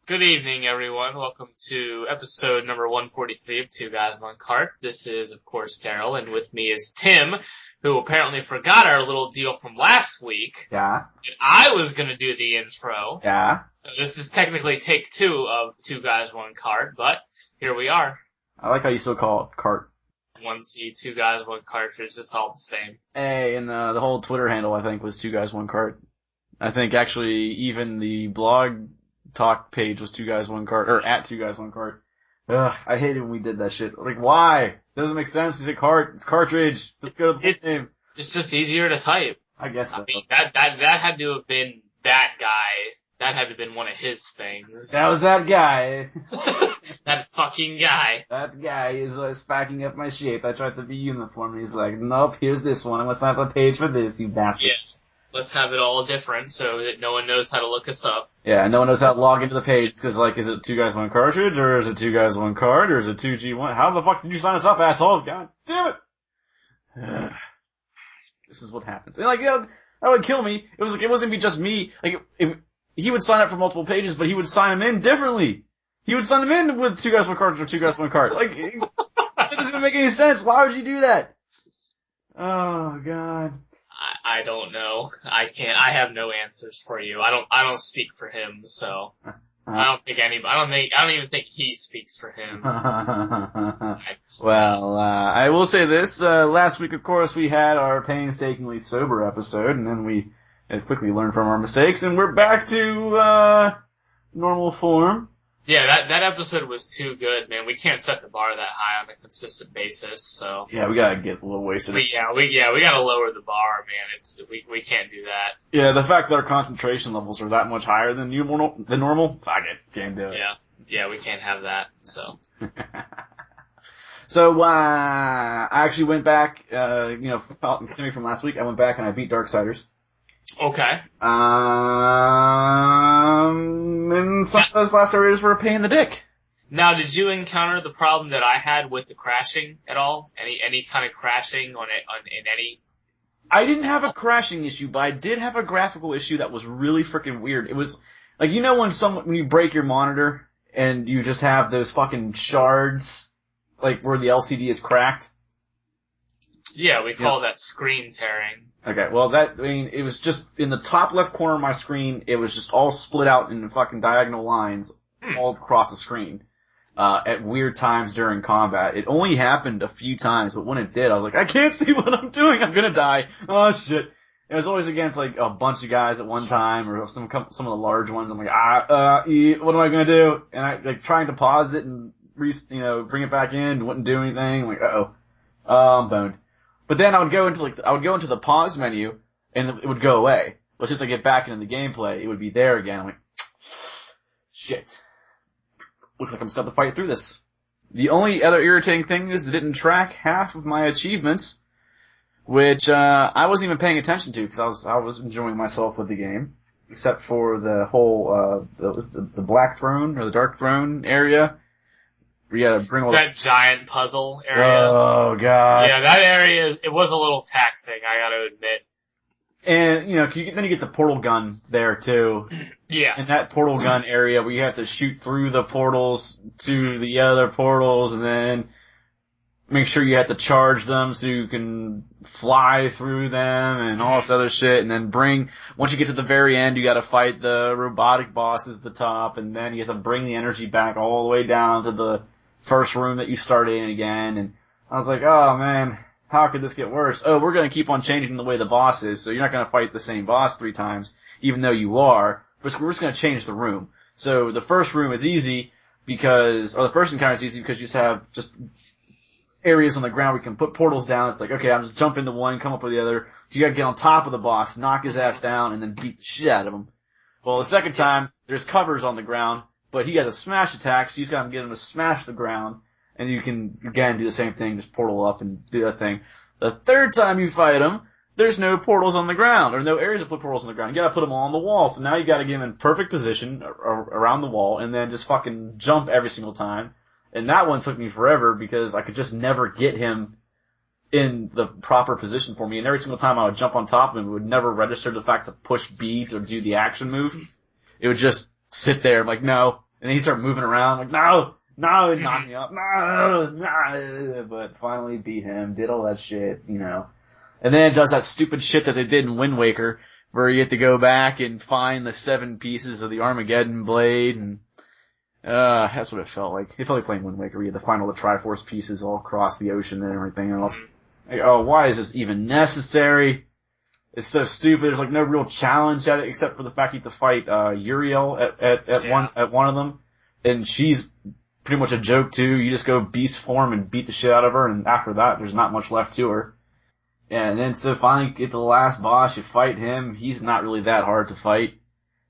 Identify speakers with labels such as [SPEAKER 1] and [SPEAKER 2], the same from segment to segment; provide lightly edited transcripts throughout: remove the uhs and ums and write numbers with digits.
[SPEAKER 1] Good evening, everyone. Welcome to episode number 143 of Two Guys, One Cart. This is, of course, Daryl, and with me is Tim, who apparently forgot our little deal from last week.
[SPEAKER 2] Yeah.
[SPEAKER 1] And I was going to do the intro.
[SPEAKER 2] Yeah.
[SPEAKER 1] So this is technically take two of Two Guys, One Cart, but here we are.
[SPEAKER 2] I like how you still call it cart.
[SPEAKER 1] 1C, Two Guys, One Cartridge, it's all the same.
[SPEAKER 2] Hey, and the whole Twitter handle, I think, was Two Guys, One Cart. I think, actually, even the blog talk page was Two Guys, One Cart, or at Two Guys, One Cart. Ugh, I hated when we did that shit. Like, why? Doesn't make sense. You say cart, it's cartridge. Just go to the name.
[SPEAKER 1] It's just easier to type.
[SPEAKER 2] I guess so.
[SPEAKER 1] I mean, that had to have been that guy. That had to have been one of his things.
[SPEAKER 2] That was that guy.
[SPEAKER 1] That fucking guy.
[SPEAKER 2] That guy is packing up my shape. I tried to be uniform. He's like, nope, here's this one. I'm gonna sign up a page for this, you bastard.
[SPEAKER 1] Yeah. Let's have it all different so that no one knows how to look us up.
[SPEAKER 2] Yeah, no one knows how to log into the page, because, like, is it Two Guys, One Cartridge, or is it Two Guys, One Card, or is it 2G1? How the fuck did you sign us up, asshole? God damn it! This is what happens. And, like, that would kill me. It wasn't gonna be just me. Like, if he would sign up for multiple pages, but he would sign them in differently. He would sign them in with Two Guys, One Cartridge, or Two Guys, One Card. Like, that doesn't make any sense. Why would you do that? Oh, God.
[SPEAKER 1] I don't know. I have no answers for you. I don't speak for him, so I don't even think he speaks for him.
[SPEAKER 2] Well, I will say this, last week, of course, we had our painstakingly sober episode, and then we had quickly learned from our mistakes, and we're back to, normal form.
[SPEAKER 1] Yeah, that episode was too good, man. We can't set the bar that high on a consistent basis, so.
[SPEAKER 2] Yeah, we gotta get a little wasted.
[SPEAKER 1] We gotta lower the bar, man. We can't do that.
[SPEAKER 2] Yeah, the fact that our concentration levels are that much higher than normal, fuck it, can't do it.
[SPEAKER 1] Yeah, we can't have that, so.
[SPEAKER 2] So, I actually went back, continuing from last week, I went back and I beat Darksiders.
[SPEAKER 1] Okay.
[SPEAKER 2] And some of those last areas were a pain in the dick.
[SPEAKER 1] Now, did you encounter the problem that I had with the crashing at all? Any kind of crashing in any?
[SPEAKER 2] I didn't have a crashing issue, but I did have a graphical issue that was really freaking weird. It was, like, you know when you break your monitor, and you just have those fucking shards, like, where the LCD is cracked?
[SPEAKER 1] Yeah, we call that screen tearing.
[SPEAKER 2] Okay, well it was just in the top left corner of my screen, it was just all split out in fucking diagonal lines all across the screen, at weird times during combat. It only happened a few times, but when it did, I was like, I can't see what I'm doing, I'm gonna die. Oh shit. It was always against like a bunch of guys at one time, or some of the large ones. I'm like, what am I gonna do? And I, like, trying to pause it and bring it back in, wouldn't do anything. I'm like, I'm boned. But then I would go into the pause menu, and it would go away. But since I get back into the gameplay, it would be there again. I'm like, shit. Looks like I'm just gonna have to fight through this. The only other irritating thing is it didn't track half of my achievements, which, I wasn't even paying attention to, because I was enjoying myself with the game. Except for the whole, the Black Throne, or the Dark Throne area. We gotta bring all
[SPEAKER 1] that giant puzzle area.
[SPEAKER 2] Oh god.
[SPEAKER 1] Yeah, that area, it was a little taxing, I gotta admit.
[SPEAKER 2] And, then you get the portal gun there too.
[SPEAKER 1] Yeah.
[SPEAKER 2] And that portal gun area where you have to shoot through the portals to the other portals, and then make sure you have to charge them so you can fly through them and all this other shit, and then once you get to the very end, you gotta fight the robotic bosses at the top, and then you have to bring the energy back all the way down to the first room that you started in again. And I was like, oh man, how could this get worse? Oh, we're gonna keep on changing the way the boss is, so you're not gonna fight the same boss 3 times, even though you are. We're just gonna change the room. So the first room is easy the first encounter is easy because you just have areas on the ground where you can put portals down. It's like, okay, I'm just jump into one, come up with the other. You gotta get on top of the boss, knock his ass down, and then beat the shit out of him. Well, the second time, there's covers on the ground, but he has a smash attack, so you just gotta get him to smash the ground, and you can, again, do the same thing, just portal up and do that thing. The third time you fight him, there's no portals on the ground, or no areas to put portals on the ground. You gotta put them all on the wall, so now you gotta get him in perfect position around the wall, and then just fucking jump every single time. And that one took me forever, because I could just never get him in the proper position for me, and every single time I would jump on top of him, it would never register the fact to push B to do the action move. It would just sit there, I'm like, no, And then he started moving around, like, no, knock me up, no, but finally beat him, did all that shit, you know. And then it does that stupid shit that they did in Wind Waker, where you have to go back and find the 7 pieces of the Armageddon blade, and that's what it felt like. It felt like playing Wind Waker, where you had to find all the Triforce pieces all across the ocean and everything else. Like, oh, why is this even necessary? It's so stupid. There's like no real challenge at it, except for the fact you have to fight Uriel at one of them, and she's pretty much a joke too. You just go beast form and beat the shit out of her, and after that, there's not much left to her. And then so finally get to the last boss, you fight him. He's not really that hard to fight.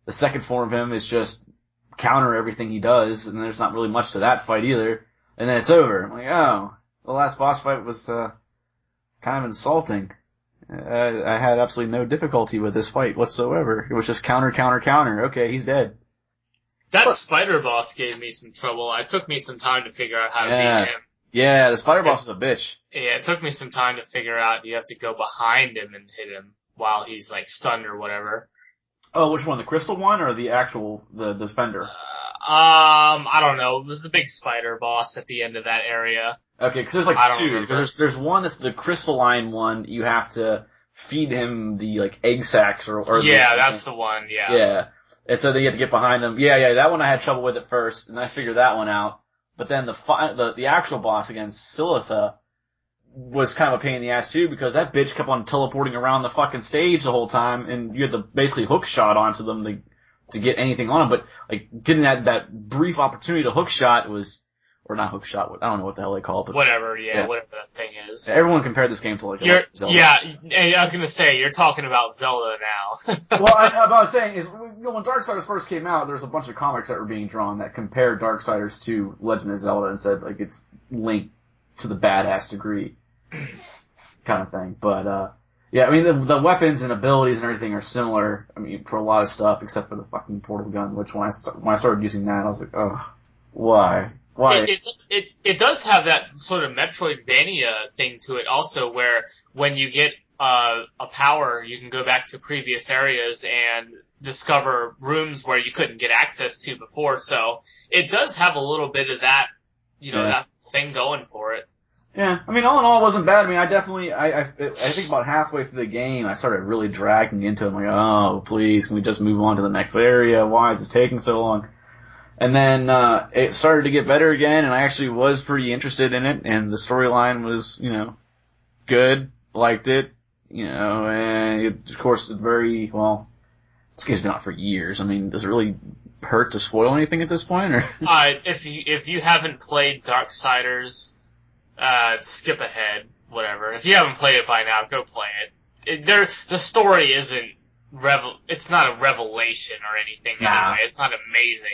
[SPEAKER 2] The second form of him is just counter everything he does, and there's not really much to that fight either. And then it's over. I'm like, oh, the last boss fight was kind of insulting. I had absolutely no difficulty with this fight whatsoever. It was just counter. Okay, he's dead.
[SPEAKER 1] That spider boss gave me some trouble. It took me some time to figure out how to beat him.
[SPEAKER 2] Yeah, the spider boss is a bitch.
[SPEAKER 1] Yeah, it took me some time to figure out you have to go behind him and hit him while he's like stunned or whatever.
[SPEAKER 2] Oh, which one? The crystal one or the actual, the defender?
[SPEAKER 1] I don't know. This is a big spider boss at the end of that area.
[SPEAKER 2] Okay, because there's like two. Because there's one that's the crystalline one. You have to feed him the like egg sacs or
[SPEAKER 1] yeah, that's the one. Yeah.
[SPEAKER 2] Yeah, and so then you have to get behind him. Yeah. That one I had trouble with at first, and I figured that one out. But then the actual boss against Silitha was kind of a pain in the ass too, because that bitch kept on teleporting around the fucking stage the whole time, and you had to basically hook shot onto them to get anything on them. But like getting that brief opportunity to hook shot was, or not hook shot, I don't know what the hell they call it. But
[SPEAKER 1] whatever that thing is.
[SPEAKER 2] Everyone compared this game to like Zelda.
[SPEAKER 1] Yeah, and I was gonna say, you're talking about Zelda now.
[SPEAKER 2] Well, what I was saying is, you know, when Darksiders first came out, there was a bunch of comics that were being drawn that compared Darksiders to Legend of Zelda and said, like, it's linked to the badass degree kind of thing. But, yeah, I mean, the weapons and abilities and everything are similar, I mean, for a lot of stuff, except for the fucking portal gun, which when I started using that, I was like, oh, why? Why?
[SPEAKER 1] It does have that sort of Metroidvania thing to it also, where when you get a power, you can go back to previous areas and discover rooms where you couldn't get access to before. So it does have a little bit of that, that thing going for it.
[SPEAKER 2] Yeah, I mean, all in all, it wasn't bad. I mean, I think about halfway through the game, I started really dragging into it. I'm like, oh, please, can we just move on to the next area? Why is this taking so long? And then, it started to get better again, and I actually was pretty interested in it, and the storyline was, good, liked it, and it, of course, it's very, well, this game's been out for years. I mean, does it really hurt to spoil anything at this point, or?
[SPEAKER 1] If you haven't played Darksiders, skip ahead, whatever. If you haven't played it by now, go play it. The story isn't it's not a revelation or anything anyway. It's not amazing,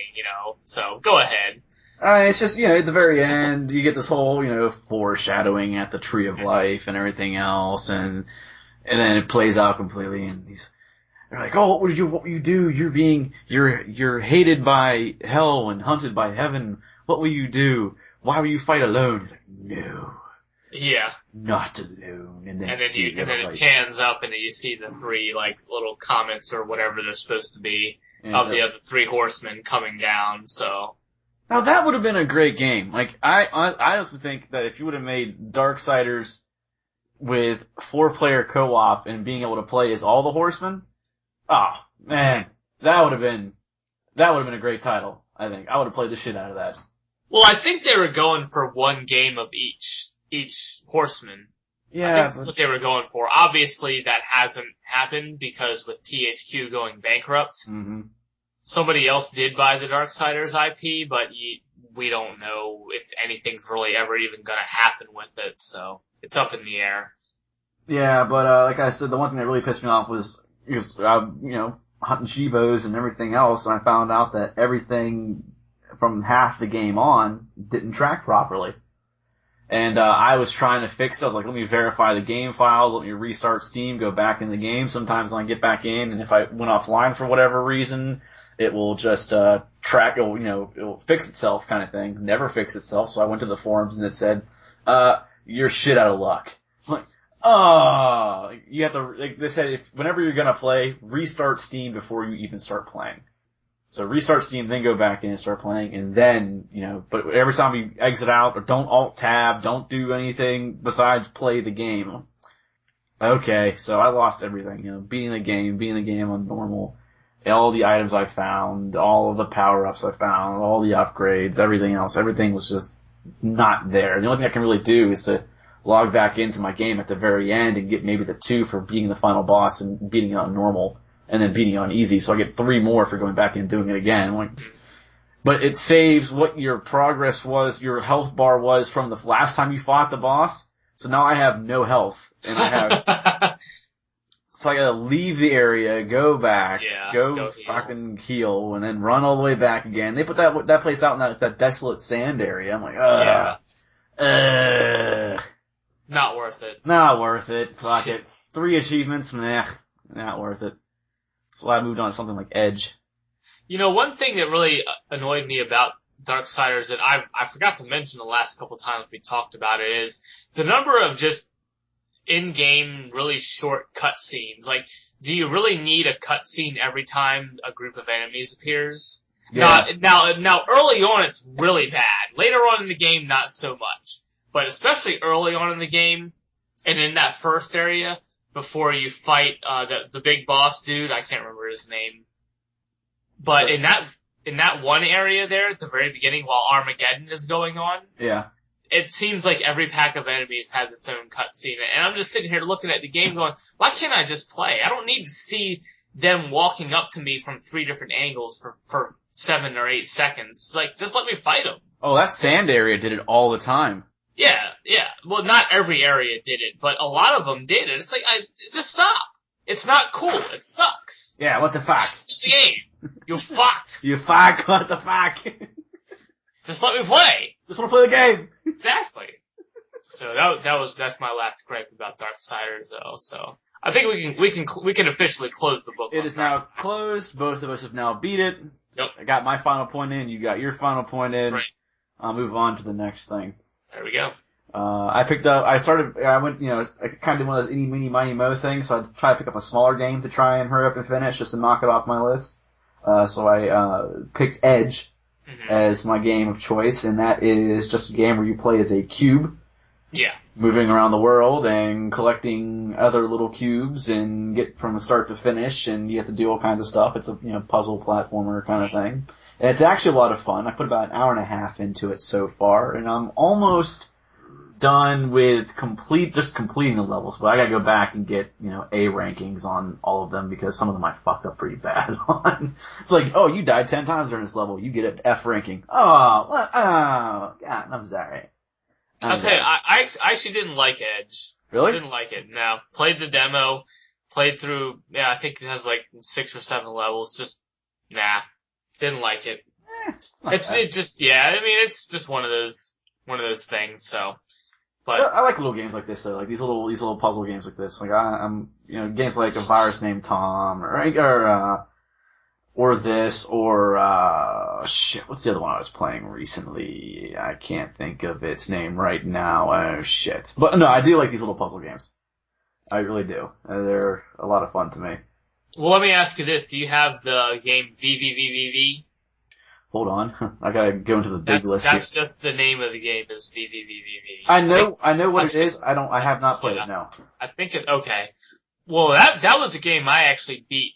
[SPEAKER 1] so go ahead.
[SPEAKER 2] It's just, at the very end, you get this whole, foreshadowing at the Tree of Life and everything else, and then it plays out completely, and they're like, oh, what will you do? You're hated by hell and hunted by heaven. What will you do? Why will you fight alone? He's like, no.
[SPEAKER 1] Yeah.
[SPEAKER 2] Not alone. And then
[SPEAKER 1] it pans up and then you see the 3, little comets or whatever they're supposed to be of the other 3 horsemen coming down, so.
[SPEAKER 2] Now that would have been a great game. Like, I honestly think that if you would have made Darksiders with 4-player co-op and being able to play as all the horsemen, oh, man, that would have been a great title, I think. I would have played the shit out of that.
[SPEAKER 1] Well, I think they were going for 1 game of each horseman.
[SPEAKER 2] Yeah.
[SPEAKER 1] I think that's what they were going for. Obviously, that hasn't happened because with THQ going bankrupt, somebody else did buy the Darksiders IP, but we don't know if anything's really ever even gonna happen with it, so it's up in the air.
[SPEAKER 2] Yeah, but like I said, the one thing that really pissed me off was hunting Shibos and everything else, and I found out that everything from half the game on didn't track properly. And I was trying to fix it. I was like, let me verify the game files, let me restart Steam, go back in the game. Sometimes when I get back in, and if I went offline for whatever reason, it will just track, it will fix itself kind of thing. Never fix itself. So I went to the forums and it said, you're shit out of luck. I'm like, oh, you have to, they said, whenever you're gonna play, restart Steam before you even start playing. So restart Steam, then go back in and start playing, and then, but every time you exit out, or don't alt-tab, don't do anything besides play the game. Okay, so I lost everything, beating the game on normal, all the items I found, all of the power-ups I found, all the upgrades, everything else, everything was just not there. The only thing I can really do is to log back into my game at the very end and get maybe the 2 for beating the final boss and beating it on normal. And then beating on easy, so I get 3 more for going back and doing it again. But it saves what your progress was, your health bar was from the last time you fought the boss. So now I have no health, and I have. So I gotta leave the area, go back, go fucking heal, and then run all the way back again. They put that place out in that desolate sand area. I'm like,
[SPEAKER 1] not worth it.
[SPEAKER 2] Not worth it. Fuck it. 3 achievements, meh, not worth it. So I moved on to something like Edge.
[SPEAKER 1] One thing that really annoyed me about Darksiders that I forgot to mention the last couple times we talked about it is the number of just in-game really short cutscenes. Like, do you really need a cutscene every time a group of enemies appears?
[SPEAKER 2] Yeah.
[SPEAKER 1] Now early on it's really bad. Later on in the game, not so much. But especially early on in the game, and in that first area, before you fight the big boss dude, I can't remember his name. But in that one area there at the very beginning while Armageddon is going on, it seems like every pack of enemies has its own cutscene. And I'm just sitting here looking at the game going, why can't I just play? I don't need to see them walking up to me from 3 different angles for 7 or 8 seconds. Like, just let me fight them.
[SPEAKER 2] Oh, that sand area did it all the time.
[SPEAKER 1] Yeah. Well, not every area did it, but a lot of them did it. It's like, just stop. It's not cool. It sucks.
[SPEAKER 2] Yeah, what the fuck?
[SPEAKER 1] It's the game. You fuck.
[SPEAKER 2] You fuck, what the fuck?
[SPEAKER 1] Just let me play.
[SPEAKER 2] Just wanna play the game.
[SPEAKER 1] Exactly. So that's my last gripe about Darksiders though, so. I think we can officially close the book.
[SPEAKER 2] It is now closed. Both of us have now beat it.
[SPEAKER 1] Yep.
[SPEAKER 2] I got my final point in, you got your final point in.
[SPEAKER 1] That's right.
[SPEAKER 2] I'll move on to the next thing.
[SPEAKER 1] There we go.
[SPEAKER 2] I went, I kind of did one of those eeny, meeny, miny, mo things, so I tried to pick up a smaller game to try and hurry up and finish, just to knock it off my list. So I picked Edge as my game of choice, and that is just a game where you play as a cube.
[SPEAKER 1] Yeah.
[SPEAKER 2] Moving around the world and collecting other little cubes and get from the start to finish, and you have to do all kinds of stuff. It's a, puzzle platformer kind of thing. And it's actually a lot of fun. I put about an hour and a half into it so far, and I'm almost done with completing the levels, but I gotta go back and get, A rankings on all of them because some of them I fucked up pretty bad on. It's like, oh, you died 10 times during this level, you get an F ranking. God, I'm sorry.
[SPEAKER 1] I'll tell you, I actually didn't like Edge.
[SPEAKER 2] Really?
[SPEAKER 1] Didn't like it, no. Played the demo, played through, I think it has like 6 or 7 levels, just, didn't like it. It's just one of those things, so. But
[SPEAKER 2] I like little games like this though, like these little puzzle games like this. Like I'm games like A Virus Named Tom, or this, or what's the other one I was playing recently? I can't think of its name right now. Oh shit. But no, I do like these little puzzle games. I really do. They're a lot of fun to me.
[SPEAKER 1] Well, let me ask you this: do you have the game VVVVV?
[SPEAKER 2] Hold on, I gotta go into the big list.
[SPEAKER 1] That's just the name of the game is VVVVV.
[SPEAKER 2] I know what it is. I have not played it, no.
[SPEAKER 1] I think it's, okay. Well, that was a game I actually beat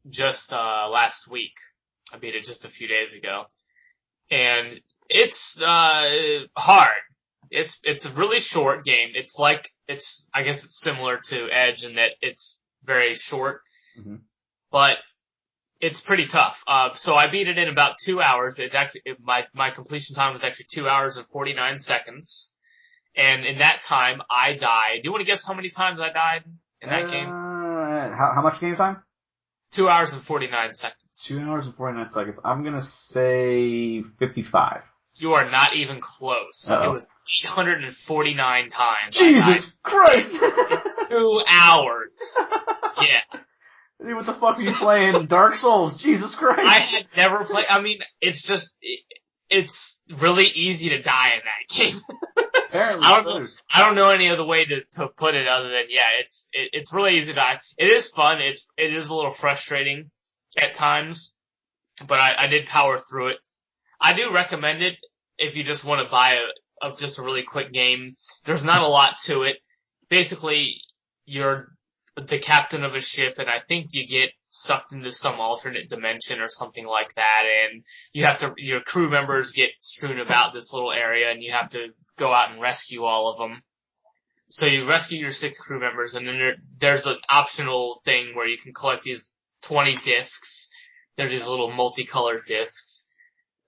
[SPEAKER 1] just, last week. I beat it just a few days ago. And it's, hard. It's a really short game. I guess it's similar to Edge in that it's very short. Mm-hmm. But it's pretty tough. So I beat it in about 2 hours. It's actually, my completion time was actually 2 hours and 49 seconds. And in that time, I died. Do you want to guess how many times I died in that game?
[SPEAKER 2] How much game time?
[SPEAKER 1] 2 hours and 49 seconds.
[SPEAKER 2] 2 hours and 49 seconds. I'm gonna say 55.
[SPEAKER 1] You are not even close. Uh-oh. It was 849 times.
[SPEAKER 2] Jesus Christ!
[SPEAKER 1] In 2 hours. Yeah.
[SPEAKER 2] What the fuck are you playing? Dark Souls? Jesus Christ!
[SPEAKER 1] I had never played. I mean, it's really easy to die in that game.
[SPEAKER 2] Apparently,
[SPEAKER 1] I don't know any other way to put it other than it's really easy to die. It is fun. It is a little frustrating at times, but I did power through it. I do recommend it if you just want to buy just a really quick game. There's not a lot to it. Basically, you're the captain of a ship, and I think you get sucked into some alternate dimension or something like that, and your crew members get strewn about this little area, and you have to go out and rescue all of them. So you rescue your 6 crew members, and then there's an optional thing where you can collect these 20 discs. They're these little multicolored discs.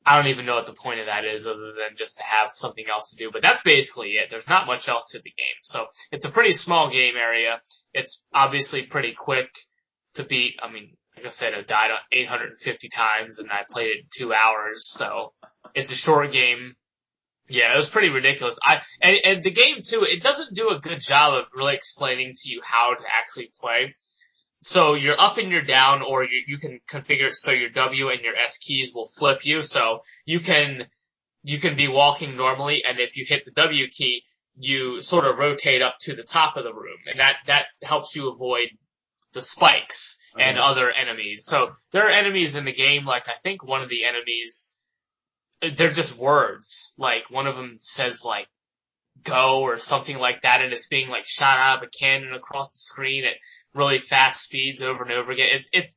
[SPEAKER 1] I don't even know what the point of that is other than just to have something else to do, but that's basically it. There's not much else to the game. So it's a pretty small game area. It's obviously pretty quick to beat. I mean, like I said, I died 850 times and I played it in 2 hours, so it's a short game. Yeah, it was pretty ridiculous. And the game too, it doesn't do a good job of really explaining to you how to actually play. So you're up and you're down, or you can configure it so your W and your S keys will flip you. So you can be walking normally, and if you hit the W key, you sort of rotate up to the top of the room, and that helps you avoid the spikes and other enemies. So there are enemies in the game, like I think one of the enemies, they're just words. Like one of them says like go or something like that, and it's being like shot out of a cannon across the screen at really fast speeds over and over again.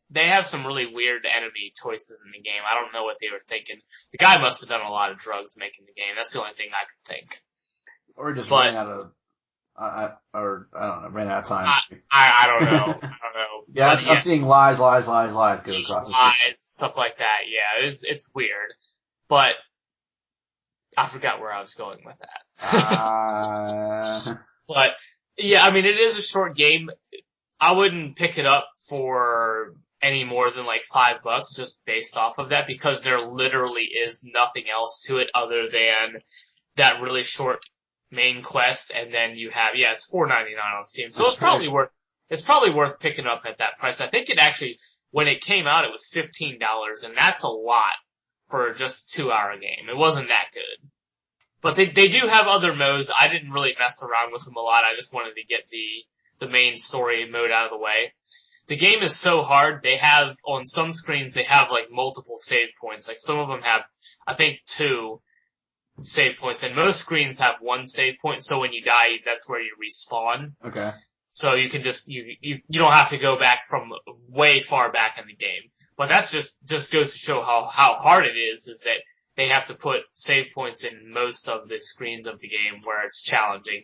[SPEAKER 1] They have some really weird enemy choices in the game. I don't know what they were thinking. The guy must have done a lot of drugs making the game. That's the only thing I could think.
[SPEAKER 2] Or just ran out of, I don't know, ran out of time.
[SPEAKER 1] I don't know. I don't know.
[SPEAKER 2] Yeah, I'm seeing lies go across the screen.
[SPEAKER 1] Stuff like that. Yeah, it's weird. But I forgot where I was going with that. But yeah, I mean, it is a short game. I wouldn't pick it up for any more than like $5 just based off of that, because there literally is nothing else to it other than that really short main quest, and then you have, it's $4.99 on Steam. So it's probably worth picking up at that price. I think it actually, when it came out, it was $15, and that's a lot for just a 2-hour game. It wasn't that good. But they do have other modes. I didn't really mess around with them a lot. I just wanted to get the main story mode out of the way. The game is so hard. They have, on some screens, they have like multiple save points. Like some of them have, I think, 2 save points, and most screens have 1 save point. So when you die, that's where you respawn.
[SPEAKER 2] Okay.
[SPEAKER 1] So you can just, you don't have to go back from way far back in the game. But that's just goes to show how hard it is that they have to put save points in most of the screens of the game where it's challenging.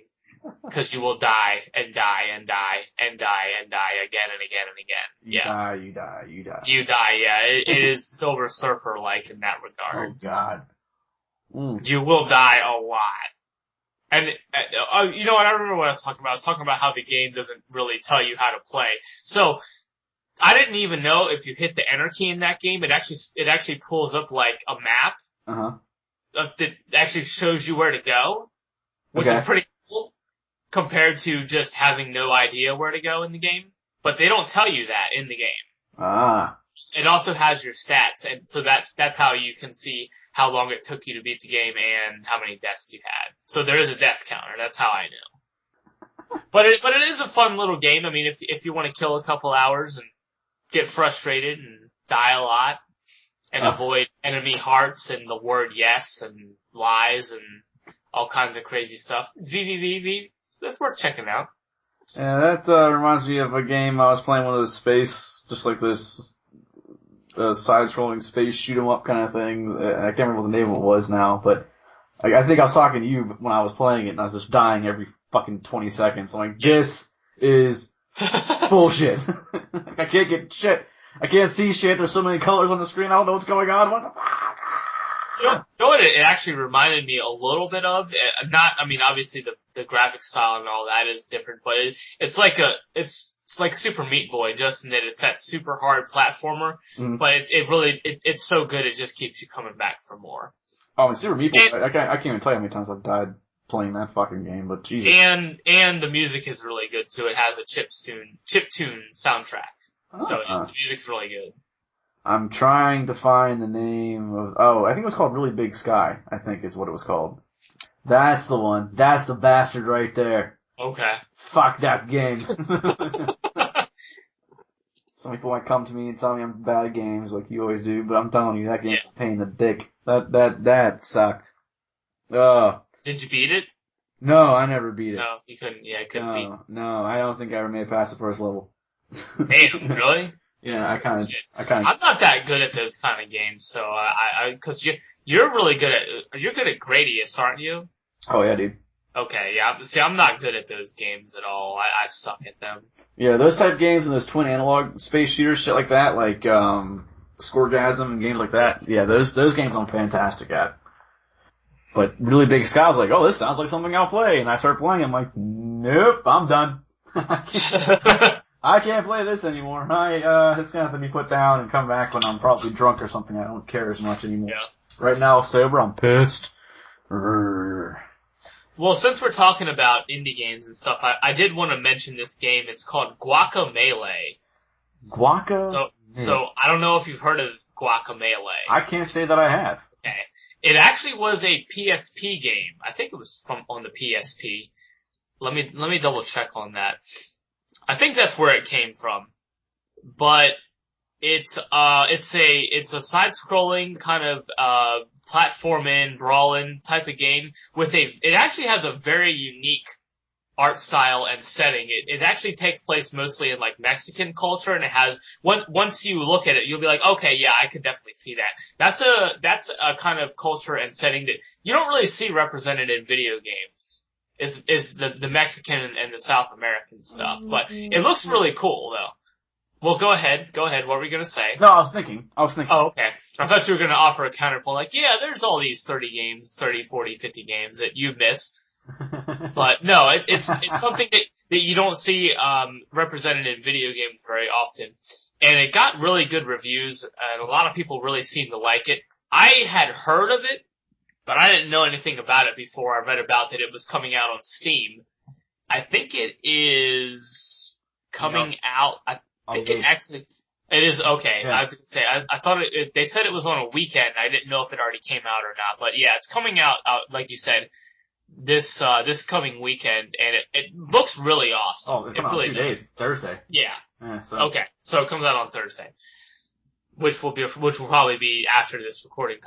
[SPEAKER 1] Because you will die and die and die and die and die again and again and again.
[SPEAKER 2] You die.
[SPEAKER 1] You die, yeah. It is Silver Surfer-like in that regard.
[SPEAKER 2] Oh, God.
[SPEAKER 1] You will die a lot. And, you know what, I remember what I was talking about. I was talking about how the game doesn't really tell you how to play. So, I didn't even know if you hit the enter key in that game, it actually pulls up like a map. That actually shows you where to go. Which is pretty cool compared to just having no idea where to go in the game. But they don't tell you that in the game. It also has your stats, and so that's how you can see how long it took you to beat the game and how many deaths you had. So there is a death counter. That's how I know. But it is a fun little game. I mean, if you want to kill a couple hours and get frustrated and die a lot and avoid enemy hearts and the word yes and lies and all kinds of crazy stuff, VVVVV, that's worth checking out.
[SPEAKER 2] Yeah, that reminds me of a game I was playing, one of those space, just like this side-scrolling space shoot-'em-up kind of thing. I can't remember what the name of it was now, but I think I was talking to you when I was playing it, and I was just dying every fucking 20 seconds. I'm like, this is bullshit. I can't get shit. I can't see shit. There's so many colors on the screen. I don't know what's going on. What the fuck?
[SPEAKER 1] You know what it actually reminded me a little bit of? Obviously the graphic style and all that is different, but it's like Super Meat Boy, just in that it's that super hard platformer, but it's so good it just keeps you coming back for more.
[SPEAKER 2] Oh, and Super Meat Boy, I can't even tell you how many times I've died playing that fucking game, but Jesus.
[SPEAKER 1] And the music is really good too. It has a chiptune soundtrack. So the music's really good.
[SPEAKER 2] I'm trying to find the name of, I think it was called Really Big Sky, I think is what it was called. That's the one. That's the bastard right there.
[SPEAKER 1] Okay.
[SPEAKER 2] Fuck that game. Some people might come to me and tell me I'm bad at games like you always do, but I'm telling you, that game's a pain in the dick. That sucked.
[SPEAKER 1] Did you beat it?
[SPEAKER 2] No, I never beat it.
[SPEAKER 1] No, you couldn't. Yeah, I couldn't beat it.
[SPEAKER 2] No, I don't think I ever made it past the first level.
[SPEAKER 1] Damn, really?
[SPEAKER 2] Yeah, I kind of.
[SPEAKER 1] I'm not that good at those kind of games, so cause you're really good you're good at Gradius, aren't you?
[SPEAKER 2] Oh yeah, dude.
[SPEAKER 1] Okay, yeah. See, I'm not good at those games at all. I suck at them.
[SPEAKER 2] Yeah, those type games and those twin analog space shooters, shit like that, like, Scoregasm and games like that. Yeah, those games I'm fantastic at. But Really Big Sky was like, oh, this sounds like something I'll play. And I start playing, I'm like, nope, I'm done. I can't play this anymore. It's gonna have to be put down and come back when I'm probably drunk or something. I don't care as much anymore.
[SPEAKER 1] Yeah.
[SPEAKER 2] Right now, sober, I'm pissed.
[SPEAKER 1] Well, since we're talking about indie games and stuff, I did want to mention this game. It's called Guacamelee. So I don't know if you've heard of Guacamelee.
[SPEAKER 2] I can't say that I have.
[SPEAKER 1] Okay. It actually was a PSP game. I think it was on the PSP. Let me double check on that. I think that's where it came from. But it's a side-scrolling kind of, platform-in, brawl-in type of game it actually has a very unique art style and setting. It actually takes place mostly in like Mexican culture, and it has, once you look at it, you'll be like, okay, yeah, I could definitely see that. That's a kind of culture and setting that you don't really see represented in video games. Is the Mexican and the South American stuff. But it looks really cool though. Well, go ahead. What were you gonna say?
[SPEAKER 2] No, I was thinking.
[SPEAKER 1] Oh, okay. I thought you were gonna offer a counterpoint like, yeah, there's all these 30, 40, 50 games that you missed. But no, it's something that you don't see, represented in video games very often. And it got really good reviews, and a lot of people really seem to like it. I had heard of it, but I didn't know anything about it before I read about that it was coming out on Steam. I think it is coming out, it is okay. Yeah. I was gonna say, I thought they said it was on a weekend. I didn't know if it already came out or not, but yeah, it's coming out, like you said, this coming weekend, and it looks really awesome.
[SPEAKER 2] Oh, it comes out in 2 days. It's Thursday.
[SPEAKER 1] Yeah. Okay. So it comes out on Thursday. Which will probably be after this recording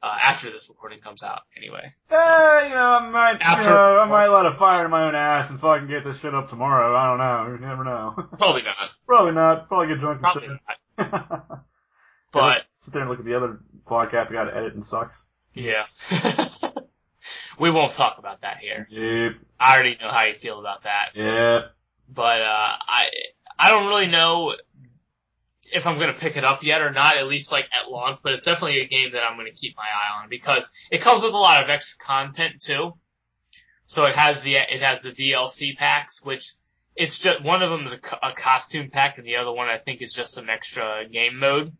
[SPEAKER 1] after this recording comes out, anyway. So.
[SPEAKER 2] I might light a fire to my own ass and fucking get this shit up tomorrow. I don't know. You never know.
[SPEAKER 1] Probably not.
[SPEAKER 2] Probably get drunk
[SPEAKER 1] Probably
[SPEAKER 2] and
[SPEAKER 1] not. But
[SPEAKER 2] sit there and look at the other podcast I gotta edit and sucks.
[SPEAKER 1] Yeah. We won't talk about that here.
[SPEAKER 2] Yep.
[SPEAKER 1] I already know how you feel about that.
[SPEAKER 2] Yep.
[SPEAKER 1] But, I don't really know if I'm gonna pick it up yet or not, at least like at launch, but it's definitely a game that I'm gonna keep my eye on because it comes with a lot of extra content too. So it has the DLC packs, which it's just, one of them is a costume pack and the other one I think is just some extra game mode.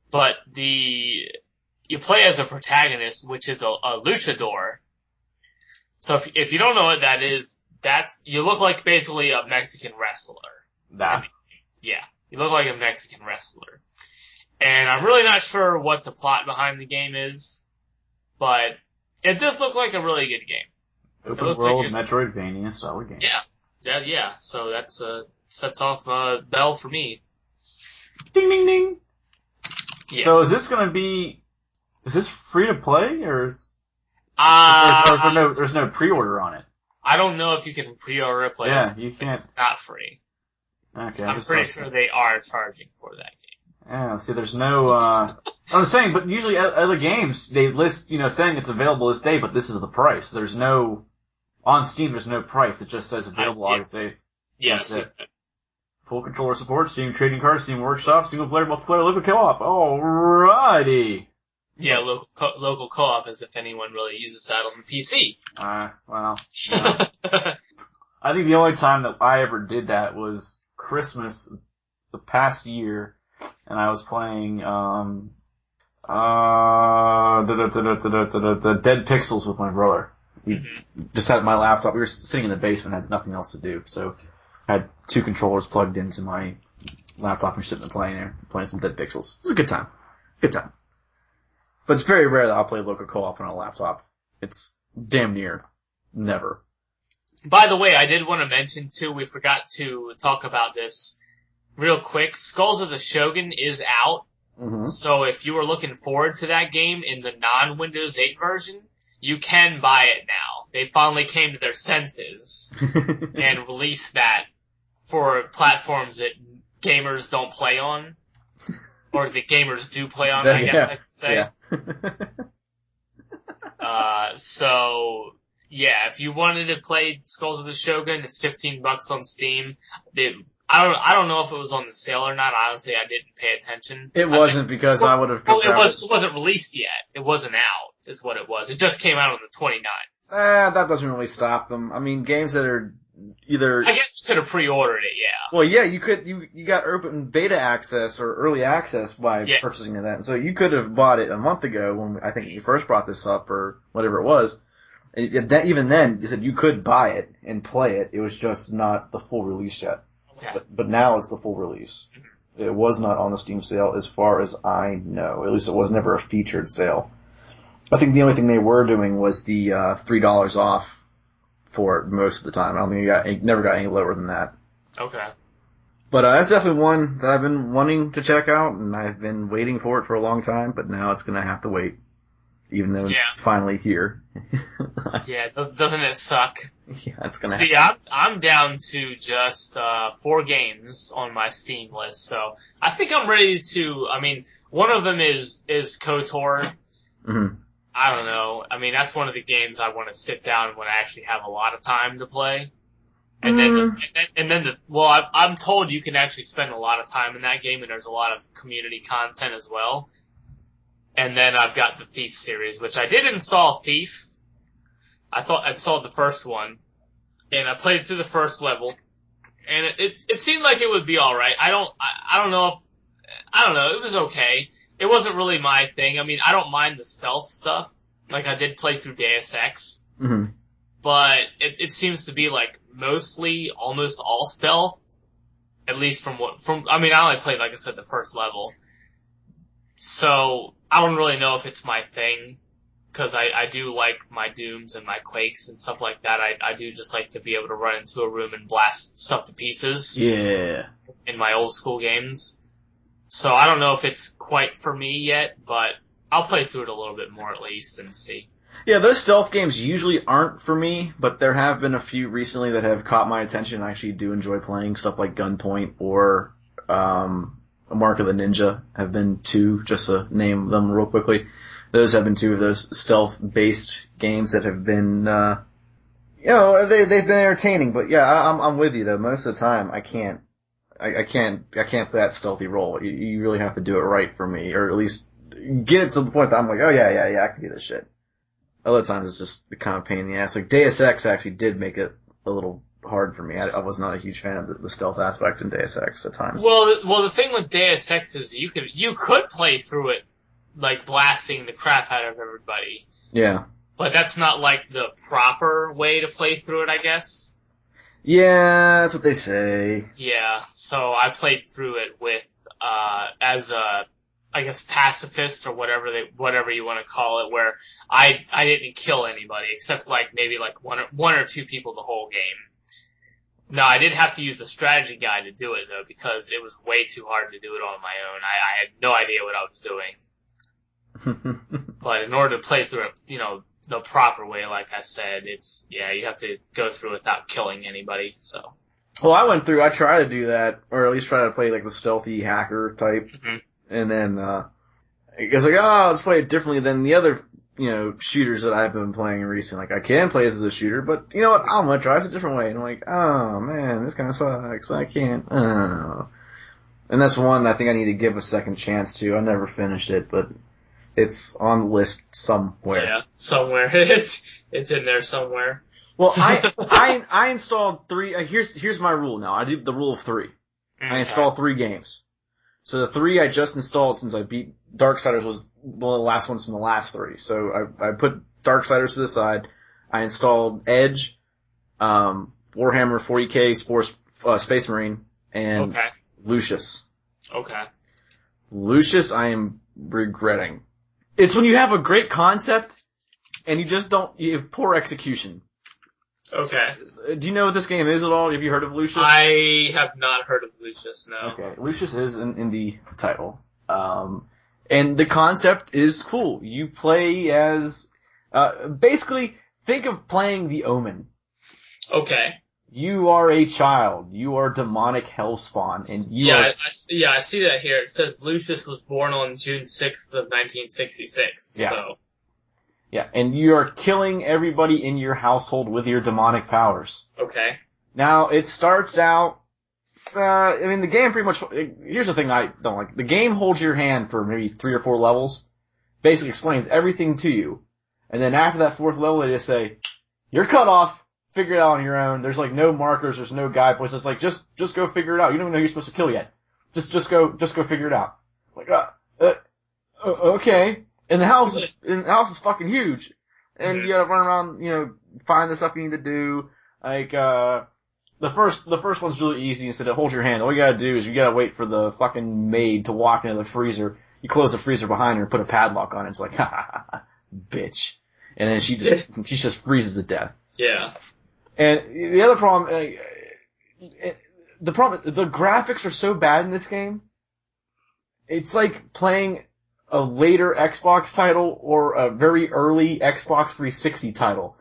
[SPEAKER 1] But you play as a protagonist, which is a luchador. So if you don't know what that is, you look like basically a Mexican wrestler. Yeah. You look like a Mexican wrestler. And I'm really not sure what the plot behind the game is, but it does look like a really good game.
[SPEAKER 2] Open world Metroidvania style game.
[SPEAKER 1] Yeah. So that's, sets off a bell for me.
[SPEAKER 2] Ding ding ding!
[SPEAKER 1] Yeah.
[SPEAKER 2] So is this free to play, or there's no pre-order on it?
[SPEAKER 1] I don't know if you can pre-order it, but
[SPEAKER 2] you can't.
[SPEAKER 1] It's not free.
[SPEAKER 2] Okay.
[SPEAKER 1] I'm pretty sure they are charging for that game.
[SPEAKER 2] Yeah, see, there's no, I'm saying, but usually other games, they list, saying it's available this day, but this is the price. On Steam, there's no price. It just says available, obviously.
[SPEAKER 1] Yeah.
[SPEAKER 2] That's it. Full controller support, Steam trading cards, Steam workshop, single player, multiplayer, local co-op. Alrighty.
[SPEAKER 1] Yeah, local co-op, as if anyone really uses that on the PC.
[SPEAKER 2] Well. I think the only time that I ever did that was Christmas the past year, and I was playing Dead Pixels with my brother. We just had my laptop. We were sitting in the basement, had nothing else to do, so I had 2 controllers plugged into my laptop and sitting there playing some Dead Pixels. It was a good time. But it's very rare that I'll play local co-op on a laptop. It's damn near never.
[SPEAKER 1] By the way, I did want to mention too, we forgot to talk about this. real quick, Skulls of the Shogun is out.
[SPEAKER 2] Mm-hmm.
[SPEAKER 1] So if you were looking forward to that game in the non-Windows 8 version, you can buy it now. They finally came to their senses and released that for platforms that gamers don't play on. Or that gamers do play on, I guess I could say.
[SPEAKER 2] Yeah.
[SPEAKER 1] So, yeah, if you wanted to play Skulls of the Shogun, it's $15 on Steam. I don't know if it was on the sale or not. Honestly, I didn't pay attention.
[SPEAKER 2] It wasn't because I would have...
[SPEAKER 1] It wasn't released yet. It wasn't out, is what it was. It just came out on the 29th.
[SPEAKER 2] That doesn't really stop them. I mean, games that are either...
[SPEAKER 1] I guess you could have pre-ordered it, yeah.
[SPEAKER 2] Well, yeah, you got open beta access or early access by purchasing that. So you could have bought it a month ago when I think you first brought this up or whatever it was. And even then, you said you could buy it and play it. It was just not the full release yet.
[SPEAKER 1] Okay.
[SPEAKER 2] But now it's the full release. It was not on the Steam sale as far as I know. At least it was never a featured sale. I think the only thing they were doing was the $3 off for it most of the time. I don't think it never got any lower than that.
[SPEAKER 1] Okay.
[SPEAKER 2] But that's definitely one that I've been wanting to check out, and I've been waiting for it for a long time, but now it's going to have to wait, even though it's finally here.
[SPEAKER 1] Yeah, doesn't it suck?
[SPEAKER 2] Yeah, it's going to
[SPEAKER 1] See, I'm down to just 4 games on my Steam list, so I think I'm ready to, I mean, one of them is KOTOR.
[SPEAKER 2] Mm-hmm.
[SPEAKER 1] I don't know. I mean, that's one of the games I want to sit down when I actually have a lot of time to play. And then I'm told you can actually spend a lot of time in that game, and there's a lot of community content as well. And then I've got the Thief series, which I did install Thief. I thought I installed the first one, and I played through the first level, and it seemed like it would be alright. I don't know, it was okay. It wasn't really my thing. I mean, I don't mind the stealth stuff. Like, I did play through Deus Ex.
[SPEAKER 2] Mm-hmm.
[SPEAKER 1] But it seems to be like mostly, almost all stealth. At least I mean, I only played, like I said, the first level. So, I don't really know if it's my thing. Cause I do like my Dooms and my Quakes and stuff like that. I do just like to be able to run into a room and blast stuff to pieces.
[SPEAKER 2] Yeah.
[SPEAKER 1] In my old school games. So I don't know if it's quite for me yet, but I'll play through it a little bit more at least and see.
[SPEAKER 2] Yeah, those stealth games usually aren't for me, but there have been a few recently that have caught my attention. I actually do enjoy playing stuff like Gunpoint or Mark of the Ninja have been 2, just to name them real quickly. Those have been 2 of those stealth-based games that have been, they've been entertaining. But yeah, I'm with you though. Most of the time, I can't play that stealthy role. You really have to do it right for me, or at least get it to the point that I'm like, oh yeah, I can do this shit. Other times it's just kind of a pain in the ass. Like Deus Ex actually did make it a little hard for me. I was not a huge fan of the stealth aspect in Deus Ex at times.
[SPEAKER 1] Well, the thing with Deus Ex is you could play through it like blasting the crap out of everybody.
[SPEAKER 2] Yeah.
[SPEAKER 1] But that's not like the proper way to play through it, I guess.
[SPEAKER 2] Yeah, that's what they say.
[SPEAKER 1] Yeah, so I played through it with, as a, I guess, pacifist or whatever you want to call it, where I didn't kill anybody except like maybe like one or 2 people the whole game. No, I did have to use the strategy guide to do it though, because it was way too hard to do it on my own. I had no idea what I was doing. But in order to play through it, the proper way, like I said, you have to go through without killing anybody, so.
[SPEAKER 2] Well, I tried to do that, or at least try to play like the stealthy hacker type, and then, I was like, let's play it differently than the other, shooters that I've been playing recently. Like, I can play this as a shooter, but you know what, I'm gonna try this a different way, and I'm like, oh man, this kinda sucks, I can't, oh. And that's one I think I need to give a second chance to. I never finished it, but it's on the list somewhere.
[SPEAKER 1] Yeah, somewhere. It's in there somewhere.
[SPEAKER 2] Well, I installed 3, here's my rule now. I do the rule of 3. Okay. I install 3 games. So the 3 I just installed since I beat Darksiders was the last ones from the last 3. So I put Darksiders to the side. I installed Edge, Warhammer 40k, Space Marine, and Lucius.
[SPEAKER 1] Okay.
[SPEAKER 2] Lucius I am regretting. It's when you have a great concept, and you have poor execution.
[SPEAKER 1] Okay.
[SPEAKER 2] Do you know what this game is at all? Have you heard of Lucius?
[SPEAKER 1] I have not heard of Lucius, no.
[SPEAKER 2] Okay, Lucius is an indie title. And the concept is cool. You play as, basically, think of playing the Omen.
[SPEAKER 1] Okay.
[SPEAKER 2] You are a child. You are demonic hellspawn, and
[SPEAKER 1] I see that here. It says Lucius was born on June 6th of 1966.
[SPEAKER 2] Yeah.
[SPEAKER 1] So.
[SPEAKER 2] Yeah, and you are killing everybody in your household with your demonic powers.
[SPEAKER 1] Okay.
[SPEAKER 2] Now, it starts out, the game pretty much, here's the thing I don't like. The game holds your hand for maybe 3 or 4 levels, basically explains everything to you, and then after that 4th level, they just say, you're cut off, figure it out on your own. There's like no markers, there's no guideposts. It's like, just go figure it out. You don't even know who you're supposed to kill yet. Just go figure it out. Like, okay. And the house is fucking huge. And you gotta run around, find the stuff you need to do. Like, the first one's really easy. Instead of hold your hand, all you gotta do is you gotta wait for the fucking maid to walk into the freezer. You close the freezer behind her and put a padlock on it. It's like, ha ha ha, ha, bitch. And then she just freezes to death.
[SPEAKER 1] Yeah.
[SPEAKER 2] And the other problem, the graphics are so bad in this game. It's like playing a later Xbox title or a very early Xbox 360 title.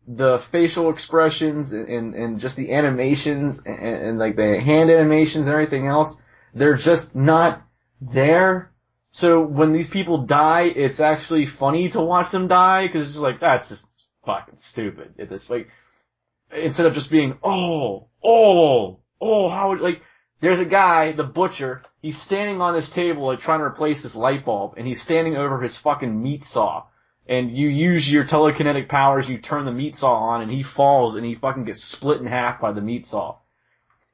[SPEAKER 2] The facial expressions and just the animations and like the hand animations and everything else, they're just not there. So when these people die, it's actually funny to watch them die because it's just like, that's just fucking stupid at this point. Instead of just being, how would, like, there's a guy, the butcher, he's standing on this table, like, trying to replace this light bulb, and he's standing over his fucking meat saw. And you use your telekinetic powers, you turn the meat saw on, and he falls, and he fucking gets split in half by the meat saw.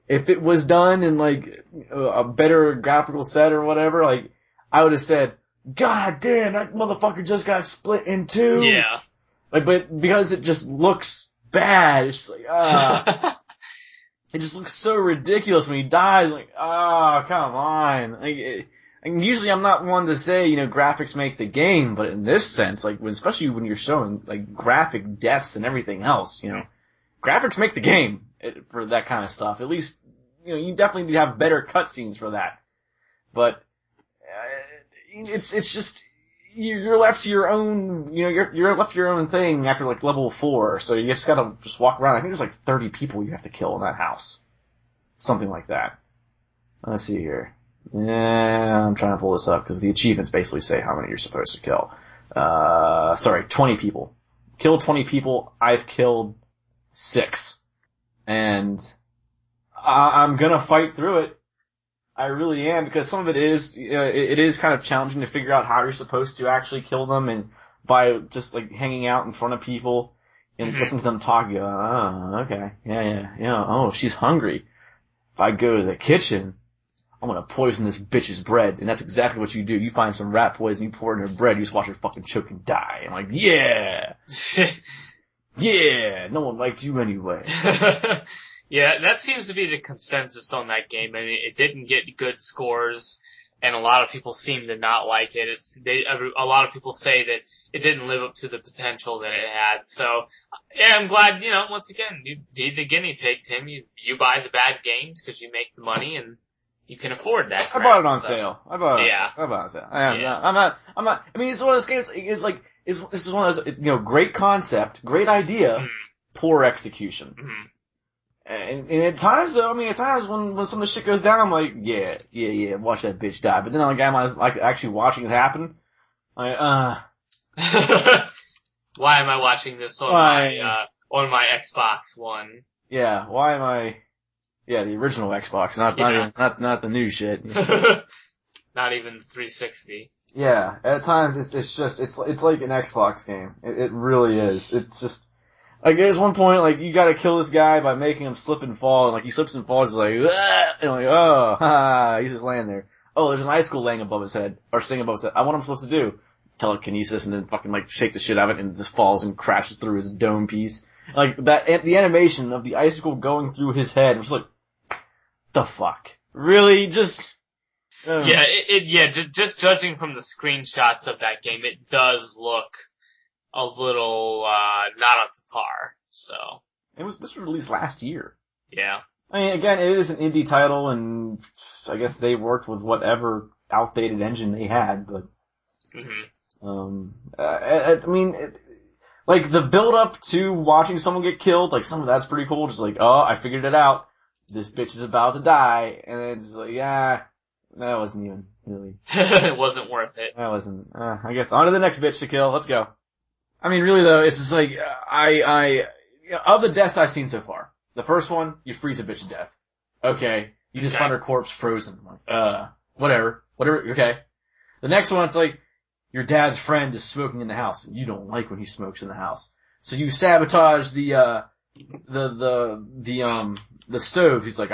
[SPEAKER 2] If it was done in, like, a better graphical set or whatever, like, I would have said, God damn, that motherfucker just got split in two.
[SPEAKER 1] Yeah.
[SPEAKER 2] Like, but because it just looks bad, it's just like, it just looks so ridiculous when he dies. Like, come on. Like, usually I'm not one to say, graphics make the game, but in this sense, like, especially when you're showing, like, graphic deaths and everything else, graphics make the game for that kind of stuff. At least, you definitely need to have better cutscenes for that. But, it's just, you're left to your own, you're left to your own thing after like level 4, so you just gotta just walk around. I think there's like 30 people you have to kill in that house. Something like that. Let's see here. Yeah, I'm trying to pull this up because the achievements basically say how many you're supposed to kill. 20 people. Kill 20 people, I've killed 6. And I'm gonna fight through it. I really am, because some of it is, it is kind of challenging to figure out how you're supposed to actually kill them, and by just like hanging out in front of people and listening to them talk, you go, oh, okay, yeah, oh, she's hungry. If I go to the kitchen, I'm gonna poison this bitch's bread, and that's exactly what you do. You find some rat poison, you pour it in her bread, you just watch her fucking choke and die. I'm like, yeah! Yeah! No one liked you anyway.
[SPEAKER 1] Yeah, that seems to be the consensus on that game. I mean, it didn't get good scores, and a lot of people seem to not like it. A lot of people say that it didn't live up to the potential that it had. So, yeah, I'm glad, once again, you be the guinea pig, Tim. You buy the bad games because you make the money and you can afford that crap.
[SPEAKER 2] I bought it on sale. I bought it on sale. I'm not, I mean, it's one of those games, this is one of those, great concept, great idea, poor execution.
[SPEAKER 1] Mm-hmm.
[SPEAKER 2] And at times though, when some of the shit goes down, I'm like, yeah, watch that bitch die. But then like I'm like actually watching it happen. Like,
[SPEAKER 1] why am I watching this on my Xbox One?
[SPEAKER 2] Yeah, why am I? Yeah, the original Xbox, not the new shit.
[SPEAKER 1] Not even 360.
[SPEAKER 2] Yeah, at times it's like an Xbox game. It really is. It's just. Like, there's one point, like, you gotta kill this guy by making him slip and fall, and like, he slips and falls, like, ah! And like, oh, ha, he's just laying there. Oh, there's an icicle laying above his head, or sitting above his head. What am I supposed to do? Telekinesis, and then fucking, like, shake the shit out of it, and it just falls and crashes through his dome piece. Like, the animation of the icicle going through his head, was like, the fuck? Really? Just...
[SPEAKER 1] just judging from the screenshots of that game, it does look a little, not up to par, so.
[SPEAKER 2] This was released last year.
[SPEAKER 1] Yeah.
[SPEAKER 2] I mean, again, it is an indie title, and I guess they worked with whatever outdated engine they had, but, I mean, like, the build-up to watching someone get killed, like, some of that's pretty cool, just like, oh, I figured it out, this bitch is about to die, and then it's like, yeah, that wasn't even really.
[SPEAKER 1] It wasn't worth it.
[SPEAKER 2] That wasn't, I guess, on to the next bitch to kill, let's go. I mean, really though, it's just like, of the deaths I've seen so far, the first one, you freeze a bitch to death. Okay. You just find her corpse frozen. Like, whatever, okay. The next one, it's like, your dad's friend is smoking in the house, and you don't like when he smokes in the house. So you sabotage the stove. He's like,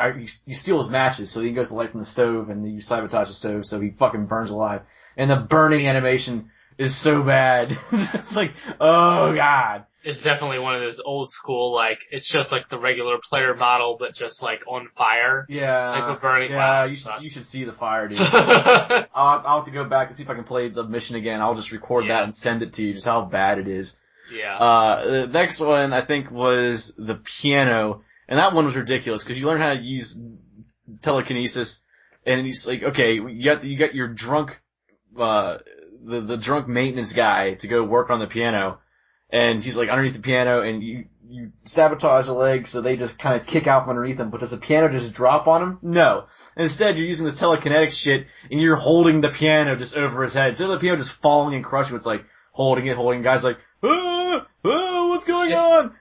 [SPEAKER 2] you steal his matches, so he goes to light from the stove, and you sabotage the stove, so he fucking burns alive. And the burning animation is so bad. It's like, oh god.
[SPEAKER 1] It's definitely one of those old school, like, it's just like the regular player model, but just like on fire.
[SPEAKER 2] Yeah.
[SPEAKER 1] Type of burning.
[SPEAKER 2] Yeah,
[SPEAKER 1] Wow,
[SPEAKER 2] you should see the fire, dude. I'll have to go back and see if I can play the mission again. I'll just record that and send it to you, just how bad it is.
[SPEAKER 1] Yeah.
[SPEAKER 2] The next one, I think, was the piano, and that one was ridiculous, because you learn how to use telekinesis, and it's like, okay, you got your drunk, the drunk maintenance guy to go work on the piano, and he's like underneath the piano, and you sabotage the legs so they just kind of kick out from underneath him, but does the piano just drop on him? No. Instead, you're using this telekinetic shit, and you're holding the piano just over his head. Instead of the piano just falling and crushing, it's like holding, guys like, what's going on?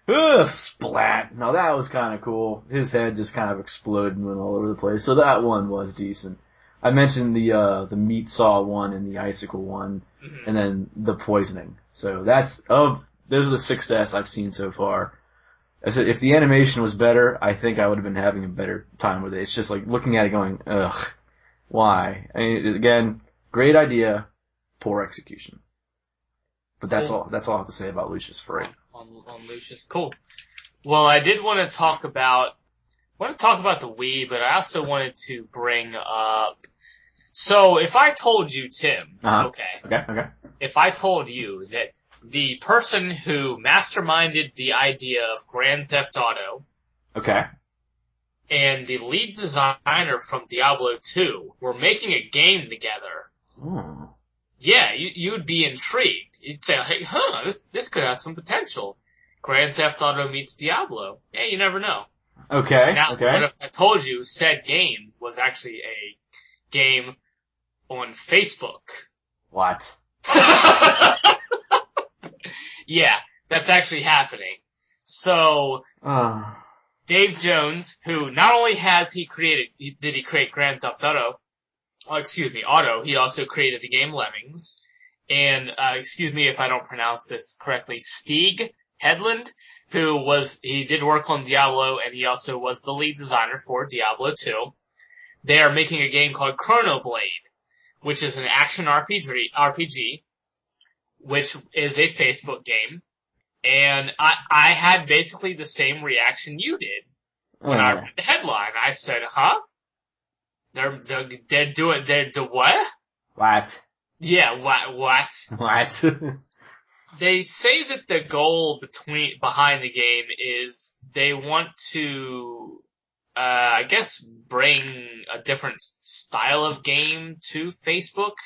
[SPEAKER 2] Splat. No, that was kind of cool. His head just kind of exploded and went all over the place, so that one was decent. I mentioned the meat saw one and the icicle one, and then the poisoning. So those are the 6 deaths I've seen so far. I said, if the animation was better, I think I would have been having a better time with it. It's just like looking at it going, ugh, why? I mean, again, great idea, poor execution. But that's all I have to say about Lucius for it.
[SPEAKER 1] On Lucius. Cool. Well, I did want to talk about the Wii, but I also wanted to bring up, so if I told you, Tim,
[SPEAKER 2] Okay.
[SPEAKER 1] If I told you that the person who masterminded the idea of Grand Theft Auto, and the lead designer from Diablo 2 were making a game together, yeah, you'd be intrigued. You'd say, hey, this could have some potential. Grand Theft Auto meets Diablo. Yeah, you never know.
[SPEAKER 2] Okay.
[SPEAKER 1] Now, what if I told you said game was actually a game on Facebook?
[SPEAKER 2] What?
[SPEAKER 1] Yeah, that's actually happening. So, Dave Jones, who not only did he create Grand Theft Auto, he also created the game Lemmings. And, excuse me if I don't pronounce this correctly, Stieg Headland, he did work on Diablo, and he also was the lead designer for Diablo 2. They are making a game called Chronoblade, which is an action RPG, which is a Facebook game. And I had basically the same reaction you did when I read the headline. I said, huh? They're doing what?
[SPEAKER 2] What?
[SPEAKER 1] Yeah, what?
[SPEAKER 2] What?
[SPEAKER 1] They say that the goal behind the game is they want to, I guess, bring a different style of game to Facebook.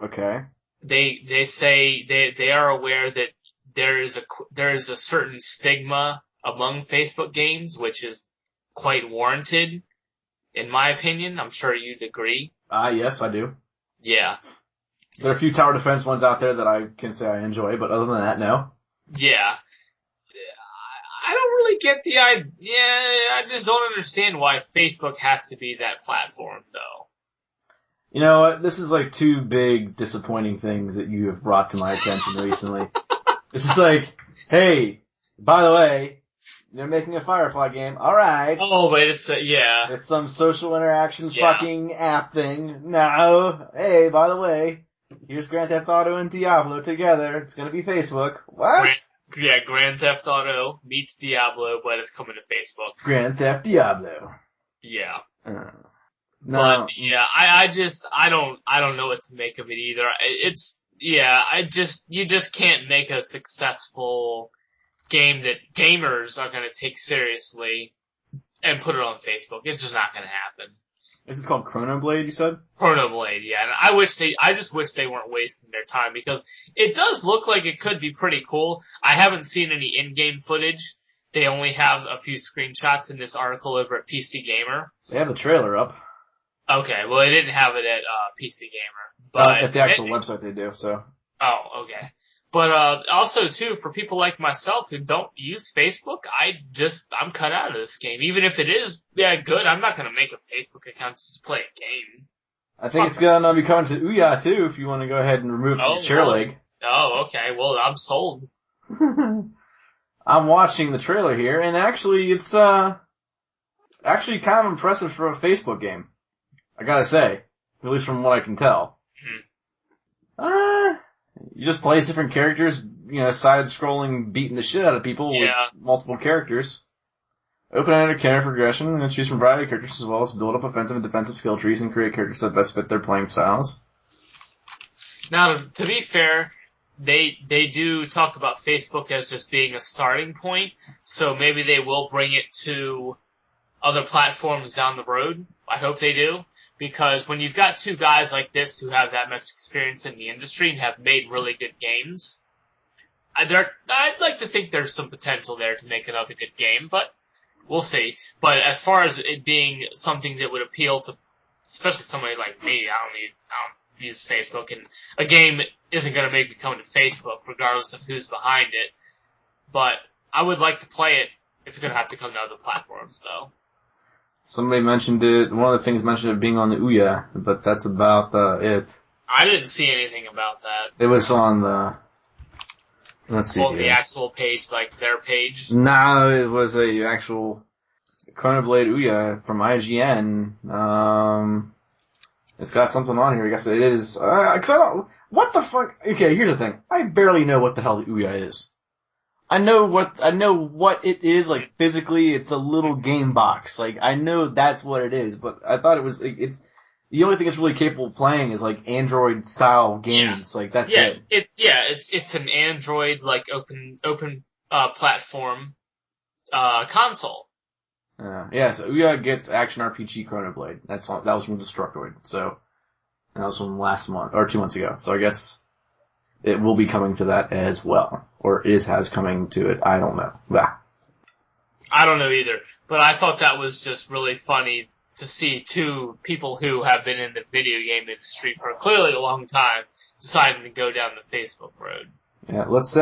[SPEAKER 2] Okay.
[SPEAKER 1] They say they are aware that there is a certain stigma among Facebook games, which is quite warranted, in my opinion. I'm sure you'd agree.
[SPEAKER 2] Yes, I do.
[SPEAKER 1] Yeah.
[SPEAKER 2] There are a few tower defense ones out there that I can say I enjoy, but other than that, no.
[SPEAKER 1] Yeah. I don't really get the idea. Yeah, I just don't understand why Facebook has to be that platform, though.
[SPEAKER 2] You know what? This is like 2 big disappointing things that you have brought to my attention recently. It's just like, hey, by the way, they're making a Firefly game. Alright.
[SPEAKER 1] Oh, but it's
[SPEAKER 2] It's some social interaction fucking app thing. No. Hey, by the way, here's Grand Theft Auto and Diablo together. It's gonna be Facebook. What?
[SPEAKER 1] Grand Theft Auto meets Diablo, but it's coming to Facebook.
[SPEAKER 2] Grand Theft Diablo.
[SPEAKER 1] Yeah.
[SPEAKER 2] No.
[SPEAKER 1] But yeah, I don't know what to make of it either. You just can't make a successful game that gamers are going to take seriously and put it on Facebook. It's just not going to happen.
[SPEAKER 2] This is called Chronoblade, you said?
[SPEAKER 1] Chronoblade, yeah. And I just wish they weren't wasting their time because it does look like it could be pretty cool. I haven't seen any in-game footage. They only have a few screenshots in this article over at PC Gamer.
[SPEAKER 2] They have the trailer up.
[SPEAKER 1] Okay, well they didn't have it at PC Gamer. But
[SPEAKER 2] at the actual website they do, so.
[SPEAKER 1] Oh, okay. But also too, for people like myself who don't use Facebook, I'm cut out of this game. Even if it is good, I'm not gonna make a Facebook account just to play a game.
[SPEAKER 2] I think it's gonna be coming to Ouya too, if you want to go ahead and remove it from your chair leg.
[SPEAKER 1] Oh, okay. Well, I'm sold.
[SPEAKER 2] I'm watching the trailer here, and actually, it's actually kind of impressive for a Facebook game. I gotta say, at least from what I can tell. You just play as different characters, side-scrolling, beating the shit out of people with multiple characters. Open-ended character progression, and choose from a variety of characters as well as build up offensive and defensive skill trees and create characters that best fit their playing styles.
[SPEAKER 1] Now, to be fair, they do talk about Facebook as just being a starting point, so maybe they will bring it to other platforms down the road. I hope they do. Because when you've got two guys like this who have that much experience in the industry and have made really good games, I'd like to think there's some potential there to make another good game, but we'll see. But as far as it being something that would appeal to, especially somebody like me, I don't use Facebook, and a game isn't going to make me come to Facebook regardless of who's behind it. But I would like to play it. It's going to have to come to other platforms, though.
[SPEAKER 2] Somebody mentioned it, one of the things mentioned it being on the Ouya, but that's about it.
[SPEAKER 1] I didn't see anything about that.
[SPEAKER 2] It was on the, let's see.
[SPEAKER 1] The actual page, like their page?
[SPEAKER 2] No, it was a actual Chronoblade Ouya from IGN. It's got something on here, I guess it is, what the fuck? Okay, here's the thing. I barely know what the hell the Ouya is. I know what it is, like, physically, it's a little game box. Like, I know that's what it is, but I thought it's, the only thing it's really capable of playing is, like, Android-style games. Yeah. Like, that's it.
[SPEAKER 1] It's an Android, like, open platform, console.
[SPEAKER 2] Yeah, so Ouya gets Action RPG Chronoblade. That was from Destructoid, so, and that was from last month, or 2 months ago. So I guess it will be coming to that as well. Or has coming to it. I don't know. Bah.
[SPEAKER 1] I don't know either. But I thought that was just really funny to see two people who have been in the video game industry for clearly a long time deciding to go down the Facebook road.
[SPEAKER 2] Yeah, let's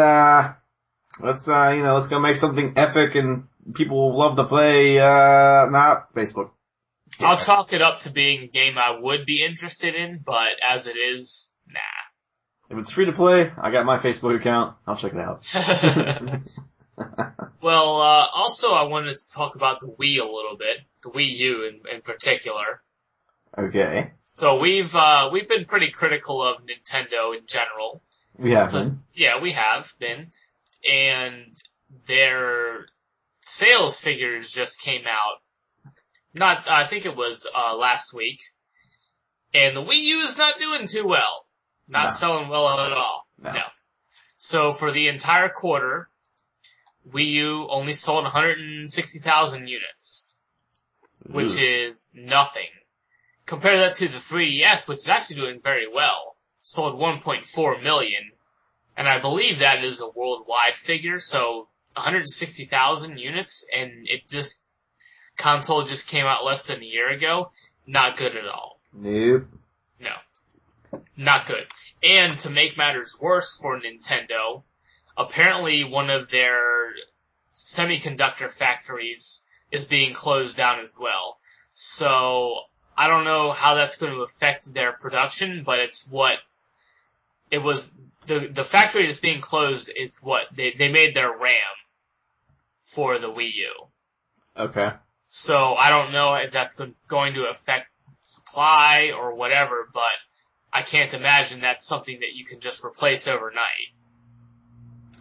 [SPEAKER 2] go make something epic and people will love to play, not Facebook.
[SPEAKER 1] Yeah. I'll chalk it up to being a game I would be interested in, but as it is, nah.
[SPEAKER 2] If it's free to play, I got my Facebook account. I'll check it out.
[SPEAKER 1] Well, also I wanted to talk about the Wii a little bit, the Wii U in particular.
[SPEAKER 2] Okay.
[SPEAKER 1] So we've been pretty critical of Nintendo in general.
[SPEAKER 2] We have been.
[SPEAKER 1] Yeah, we have been. And their sales figures just came out. I think it was last week. And the Wii U is not doing too well. Not selling well at all. No. So for the entire quarter, Wii U only sold 160,000 units, which is nothing. Compare that to the 3DS, which is actually doing very well, sold 1.4 million, and I believe that is a worldwide figure, so 160,000 units, and this console just came out less than a year ago. Not good at all.
[SPEAKER 2] Nope.
[SPEAKER 1] No. Not good. And to make matters worse for Nintendo, apparently one of their semiconductor factories is being closed down as well. So, I don't know how that's going to affect their production, but the factory that's being closed is what, they made their RAM for the Wii U.
[SPEAKER 2] Okay.
[SPEAKER 1] So, I don't know if that's going to affect supply or whatever, but I can't imagine that's something that you can just replace overnight.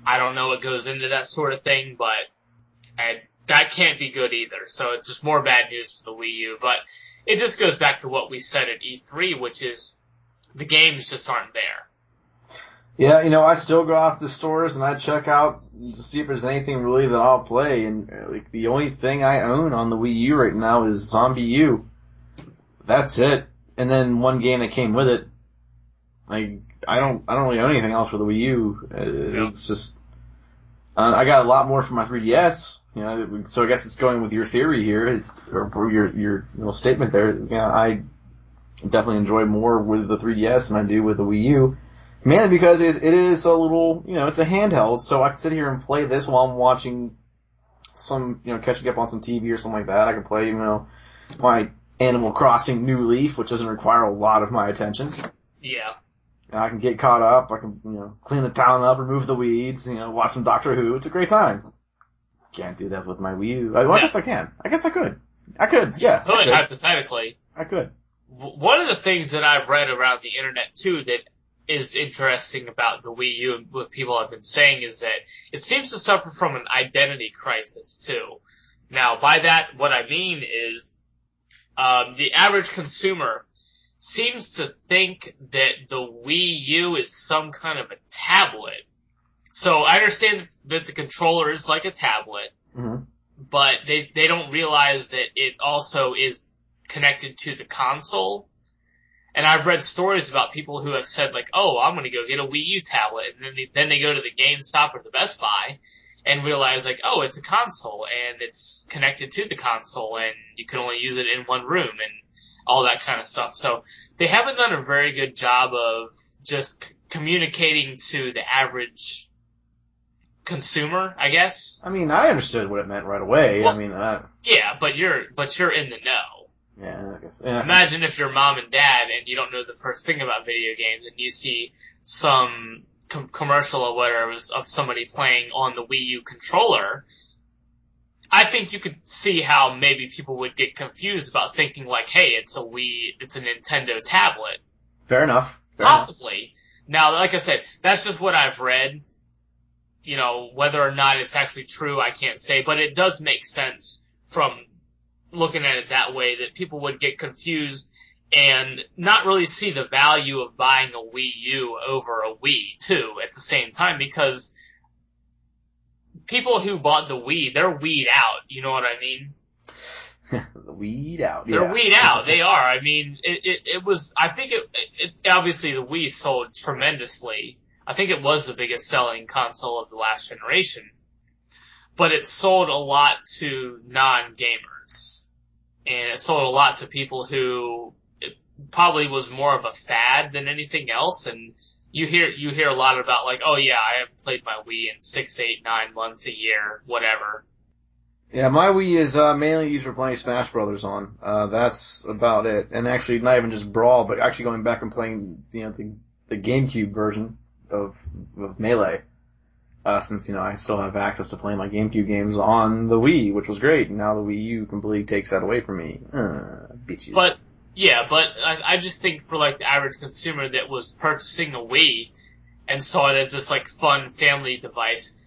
[SPEAKER 1] I don't know what goes into that sort of thing, but that can't be good either. So it's just more bad news for the Wii U. But it just goes back to what we said at E3, which is the games just aren't there.
[SPEAKER 2] Yeah, I still go off the stores and I check out to see if there's anything really that I'll play. And like the only thing I own on the Wii U right now is Zombie U. That's it. And then one game that came with it. Like I don't really own anything else for the Wii U. It's just I got a lot more for my 3DS. So I guess it's going with your theory here or your little statement there. Yeah, I definitely enjoy more with the 3DS than I do with the Wii U. Mainly because it is a little, it's a handheld, so I can sit here and play this while I'm watching some, catching up on some TV or something like that. I can play, my Animal Crossing New Leaf, which doesn't require a lot of my attention.
[SPEAKER 1] Yeah.
[SPEAKER 2] And I can get caught up, I can, clean the town up, remove the weeds, watch some Doctor Who. It's a great time. Can't do that with my Wii U. I guess I can. I guess I could. Yes.
[SPEAKER 1] So hypothetically.
[SPEAKER 2] I could.
[SPEAKER 1] One of the things that I've read around the internet, too, that is interesting about the Wii U and what people have been saying is that it seems to suffer from an identity crisis too. Now, by that, what I mean is, the average consumer seems to think that the Wii U is some kind of a tablet. So I understand that the controller is like a tablet, but they don't realize that it also is connected to the console. And I've read stories about people who have said like, oh, I'm gonna go get a Wii U tablet. And then they go to the GameStop or the Best Buy and realize like, oh, it's a console and it's connected to the console and you can only use it in one room and all that kind of stuff. So they haven't done a very good job of just communicating to the average consumer, I guess.
[SPEAKER 2] I mean, I understood what it meant right away.
[SPEAKER 1] Well, yeah, but you're in the know.
[SPEAKER 2] Yeah, I guess. Yeah.
[SPEAKER 1] Imagine if you're mom and dad and you don't know the first thing about video games and you see some commercial or whatever of somebody playing on the Wii U controller. I think you could see how maybe people would get confused about thinking like, hey, it's a Nintendo tablet.
[SPEAKER 2] Fair enough.
[SPEAKER 1] Possibly. Now, like I said, that's just what I've read. Whether or not it's actually true, I can't say, but it does make sense from looking at it that way, that people would get confused and not really see the value of buying a Wii U over a Wii, too, at the same time, because people who bought the Wii, they're weed out, you know what I mean?
[SPEAKER 2] The weed out,
[SPEAKER 1] yeah. They're weed out, they are. I mean, I think obviously the Wii sold tremendously. I think it was the biggest selling console of the last generation. But it sold a lot to non-gamers. And it sold a lot to people who it probably was more of a fad than anything else. And you hear a lot about like, oh yeah, I haven't played my Wii in 6, 8, 9 months, a year, whatever.
[SPEAKER 2] Yeah, my Wii is mainly used for playing Smash Brothers on. That's about it. And actually, not even just Brawl, but actually going back and playing, the GameCube version of Melee. Since, I still have access to playing my GameCube games on the Wii, which was great. And now the Wii U completely takes that away from me. Bitches.
[SPEAKER 1] But I just think for like the average consumer that was purchasing a Wii and saw it as this like fun family device,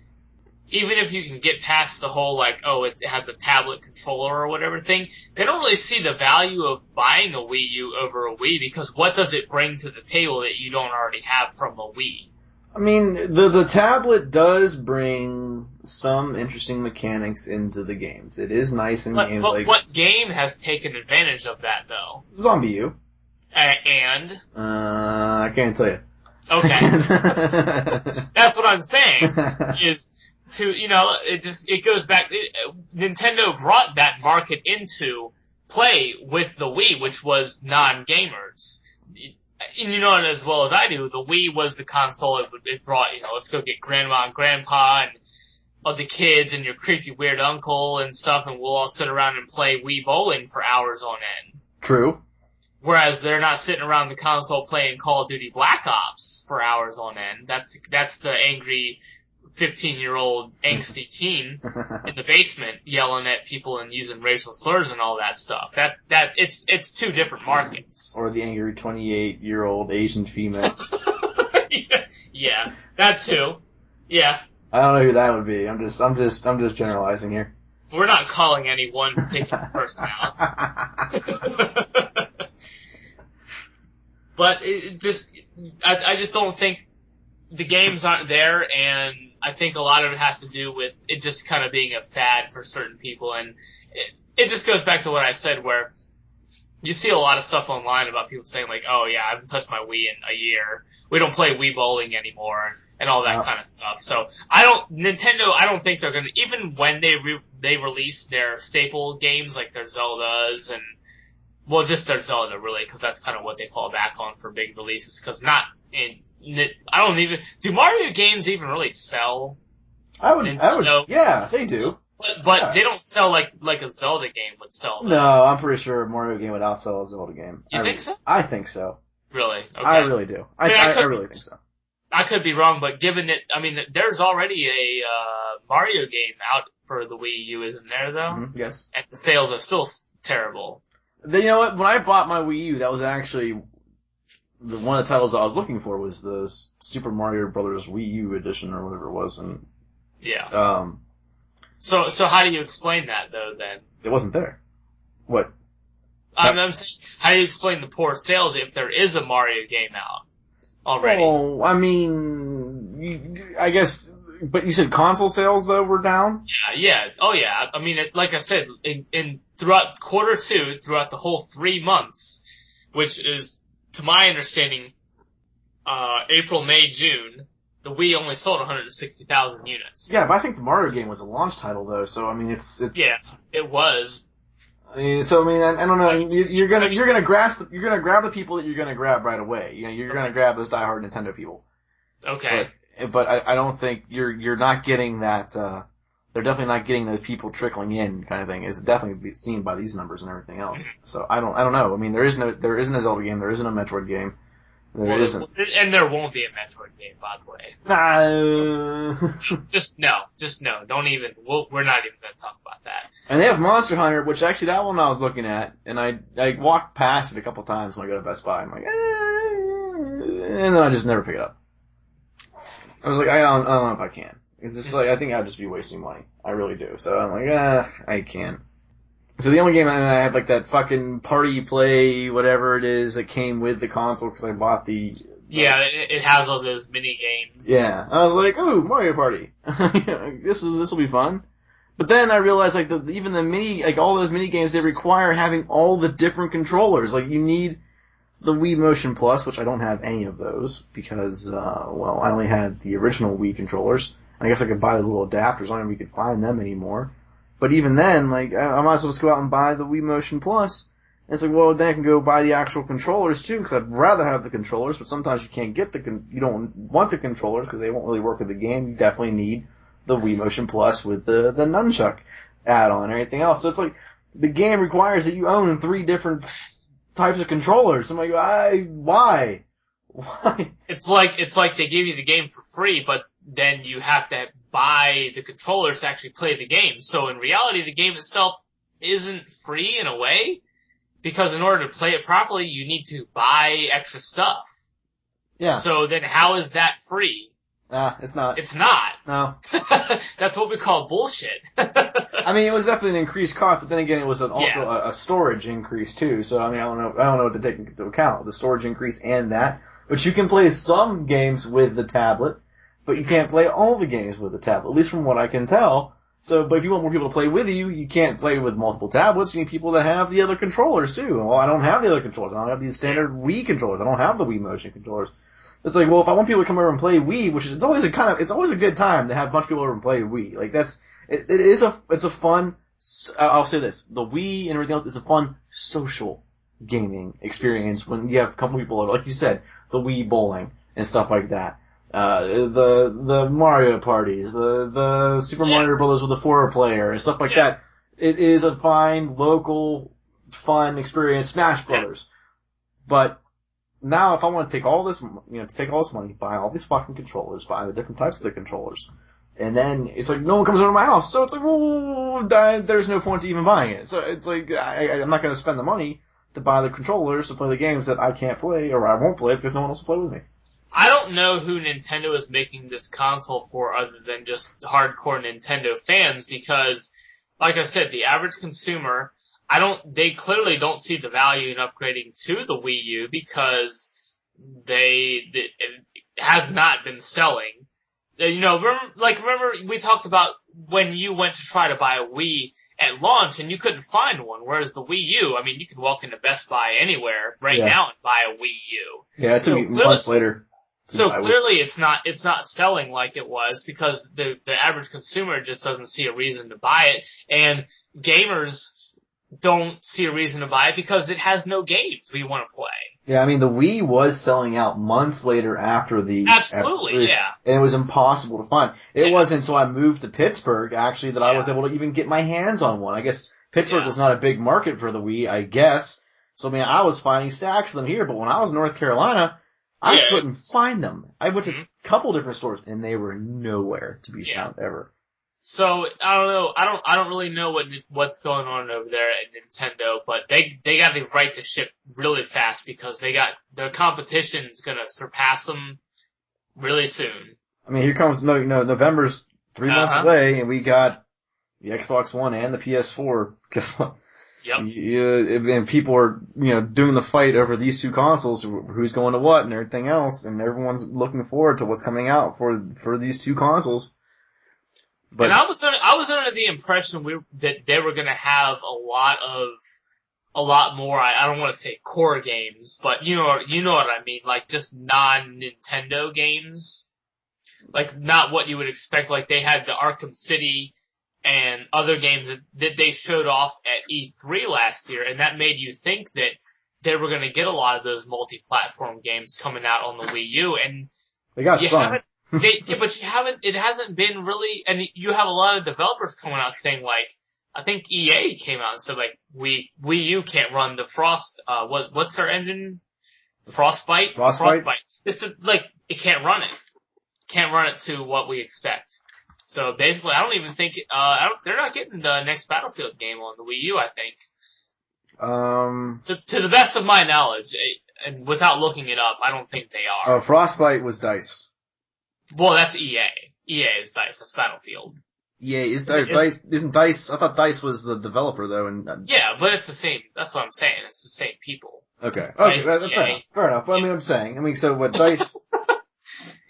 [SPEAKER 1] even if you can get past the whole like, oh, it has a tablet controller or whatever thing, they don't really see the value of buying a Wii U over a Wii, because what does it bring to the table that you don't already have from a Wii?
[SPEAKER 2] I mean, the tablet does bring some interesting mechanics into the games. It is nice in games like...
[SPEAKER 1] What game has taken advantage of that, though?
[SPEAKER 2] Zombie U.
[SPEAKER 1] And?
[SPEAKER 2] I can't tell you.
[SPEAKER 1] Okay. That's what I'm saying, is to, it goes back, Nintendo brought that market into play with the Wii, which was non-gamers. And you know it as well as I do, the Wii was the console it brought, let's go get grandma and grandpa and all the kids and your creepy weird uncle and stuff, and we'll all sit around and play Wii bowling for hours on end.
[SPEAKER 2] True.
[SPEAKER 1] Whereas they're not sitting around the console playing Call of Duty Black Ops for hours on end. That's the angry 15-year-old angsty teen in the basement yelling at people and using racial slurs and all that stuff. It's two different markets.
[SPEAKER 2] Or the angry 28-year-old Asian female.
[SPEAKER 1] Yeah, that too. Yeah.
[SPEAKER 2] I don't know who that would be. I'm just generalizing here.
[SPEAKER 1] We're not calling any one particular person out. But I just don't think the games aren't there, and I think a lot of it has to do with it just kind of being a fad for certain people, and it just goes back to what I said, where you see a lot of stuff online about people saying like, oh yeah, I haven't touched my Wii in a year. We don't play Wii bowling anymore and all that kind of stuff. So Nintendo, I don't think they're gonna, even when they release their staple games like their Zeldas and, well, just their Zelda really, cause that's kind of what they fall back on for big releases, cause do Mario games even really sell?
[SPEAKER 2] I would, yeah, they do.
[SPEAKER 1] But
[SPEAKER 2] yeah.
[SPEAKER 1] They don't sell like a Zelda game would sell. Though.
[SPEAKER 2] No, I'm pretty sure a Mario game would outsell a Zelda game.
[SPEAKER 1] You think so?
[SPEAKER 2] I think so.
[SPEAKER 1] Really? Okay.
[SPEAKER 2] I really do. I really think so.
[SPEAKER 1] I could be wrong, but given it, I mean, there's already a Mario game out for the Wii U, isn't there, though?
[SPEAKER 2] Mm-hmm, yes.
[SPEAKER 1] And the sales are still terrible.
[SPEAKER 2] Then, you know what? When I bought my Wii U, that was actually one of the titles I was looking for was the Super Mario Brothers Wii U edition or whatever it was, and
[SPEAKER 1] yeah. So how do you explain that though? Then
[SPEAKER 2] it wasn't there. What?
[SPEAKER 1] I'm saying, how do you explain the poor sales if there is a Mario game out already?
[SPEAKER 2] Oh, I mean, I guess. But you said console sales though were down.
[SPEAKER 1] Yeah. Oh yeah. I mean, like I said, throughout quarter two, throughout the whole 3 months, which is, to my understanding, April, May, June. The Wii only sold 160,000 units.
[SPEAKER 2] Yeah, but I think the Mario game was a launch title though, so I mean it's
[SPEAKER 1] yeah, it was.
[SPEAKER 2] I mean, I don't know. You're gonna grab the people that you're gonna grab right away. You know, you're gonna grab those diehard Nintendo people.
[SPEAKER 1] Okay.
[SPEAKER 2] But I don't think you're not getting that. They're definitely not getting those people trickling in kind of thing. It's definitely seen by these numbers and everything else. So I don't know. I mean, there isn't a Zelda game. There isn't a Metroid game. There isn't.
[SPEAKER 1] And there won't be a Metroid game, by the way. Just no. Don't even, we're not even gonna talk about that.
[SPEAKER 2] And they have Monster Hunter, which actually that one I was looking at, and I walked past it a couple times when I go to Best Buy. I'm like, and then I just never pick it up. I was like, I don't know if I can. It's just like, I think I'd just be wasting money. I really do. So I'm like, I can. So the only game I have like that fucking party play, whatever it is, that came with the console because I bought the.
[SPEAKER 1] Yeah, it has all those mini games.
[SPEAKER 2] Yeah, I was like, ooh, Mario Party. This will be fun. But then I realized like even the mini, like all those mini games, they require having all the different controllers. Like you need the Wii Motion Plus, which I don't have any of those because, well, I only had the original Wii controllers. I guess I could buy those little adapters. I don't know if we could find them anymore. But even then, like, I might as well just go out and buy the Wii Motion Plus. And it's like, well, then I can go buy the actual controllers too, because I'd rather have the controllers, but sometimes you can't get you don't want the controllers because they won't really work with the game. You definitely need the Wii Motion Plus with the nunchuck add-on and everything else. So it's like, the game requires that you own 3 different types of controllers. I'm like, why? Why?
[SPEAKER 1] It's like they give you the game for free, but then you have to buy the controllers to actually play the game. So in reality, the game itself isn't free in a way, because in order to play it properly, you need to buy extra stuff.
[SPEAKER 2] Yeah.
[SPEAKER 1] So then how is that free?
[SPEAKER 2] It's not.
[SPEAKER 1] It's not.
[SPEAKER 2] No.
[SPEAKER 1] That's what we call bullshit.
[SPEAKER 2] I mean, it was definitely an increased cost, but then again, it was also a storage increase too. So I mean, I don't know what to take into account, the storage increase and that. But you can play some games with the tablet, but you can't play all the games with the tablet, at least from what I can tell. So, but if you want more people to play with you, you can't play with multiple tablets. You need people that have the other controllers too. Well, I don't have the other controllers. I don't have these standard Wii controllers. I don't have the Wii Motion controllers. It's like, well, if I want people to come over and play Wii, which is, it's always a good time to have a bunch of people over and play Wii. Like it's a fun, I'll say this, the Wii and everything else is a fun social gaming experience when you have a couple people over, like you said, the Wii bowling and stuff like that. The Mario parties, the Super Mario Brothers with the 4-player and stuff like that. It is a fine, local, fun experience, Smash Brothers. But now if I want to take all this, money, buy all these fucking controllers, buy the different types of the controllers, and then it's like no one comes over to my house, so it's like, well, there's no point to even buying it. So it's like, I'm not going to spend the money to buy the controllers to play the games that I can't play, or I won't play because no one else will play with me.
[SPEAKER 1] I don't know who Nintendo is making this console for other than just hardcore Nintendo fans, because, like I said, the average consumer, they clearly don't see the value in upgrading to the Wii U because has not been selling. You know, remember we talked about when you went to try to buy a Wii at launch and you couldn't find one, whereas the Wii U, I mean, you can walk into Best Buy anywhere right now and buy a Wii U.
[SPEAKER 2] Yeah, it took me months later.
[SPEAKER 1] So clearly it's not selling like it was because the average consumer just doesn't see a reason to buy it, and gamers don't see a reason to buy it because it has no games we want to play.
[SPEAKER 2] Yeah, I mean, the Wii was selling out months later after the...
[SPEAKER 1] Absolutely, yeah.
[SPEAKER 2] And it was impossible to find. It wasn't until I moved to Pittsburgh, actually, that I was able to even get my hands on one. I guess Pittsburgh was not a big market for the Wii, I guess. So, I mean, I was finding stacks of them here, but when I was in North Carolina, I couldn't find them. I went to a couple different stores, and they were nowhere to be found ever.
[SPEAKER 1] So, I don't know. I don't really know what's going on over there at Nintendo, but they got to right the ship really fast because their competition's gonna surpass them really soon.
[SPEAKER 2] I mean, here comes, November's 3 months away, and we got the Xbox One and the PS4. Guess what?
[SPEAKER 1] Yep.
[SPEAKER 2] And people are, doing the fight over these two consoles, who's going to what and everything else, and everyone's looking forward to what's coming out for these two consoles. But,
[SPEAKER 1] and I was under the impression that they were gonna have a lot more, I don't want to say core games, but you know what I mean, like just non-Nintendo games. Like not what you would expect, like they had the Arkham City and other games that they showed off at E3 last year, and that made you think that they were gonna get a lot of those multi-platform games coming out on the Wii U, and
[SPEAKER 2] they got some.
[SPEAKER 1] But it hasn't been really, and you have a lot of developers coming out saying like, I think EA came out and said like, Wii U can't run the what's their engine? Frostbite? This is like, it can't run it. Can't run it to what we expect. So basically, I don't even think, they're not getting the next Battlefield game on the Wii U, I think. To the best of my knowledge, and without looking it up, I don't think they are.
[SPEAKER 2] Frostbite was DICE.
[SPEAKER 1] Well, that's EA. EA is DICE. That's Battlefield.
[SPEAKER 2] EA is DICE. Isn't DICE? I thought DICE was the developer though. And
[SPEAKER 1] yeah, but it's the same. That's what I'm saying. It's the same people.
[SPEAKER 2] Okay. Okay. Fair enough. But, so what DICE?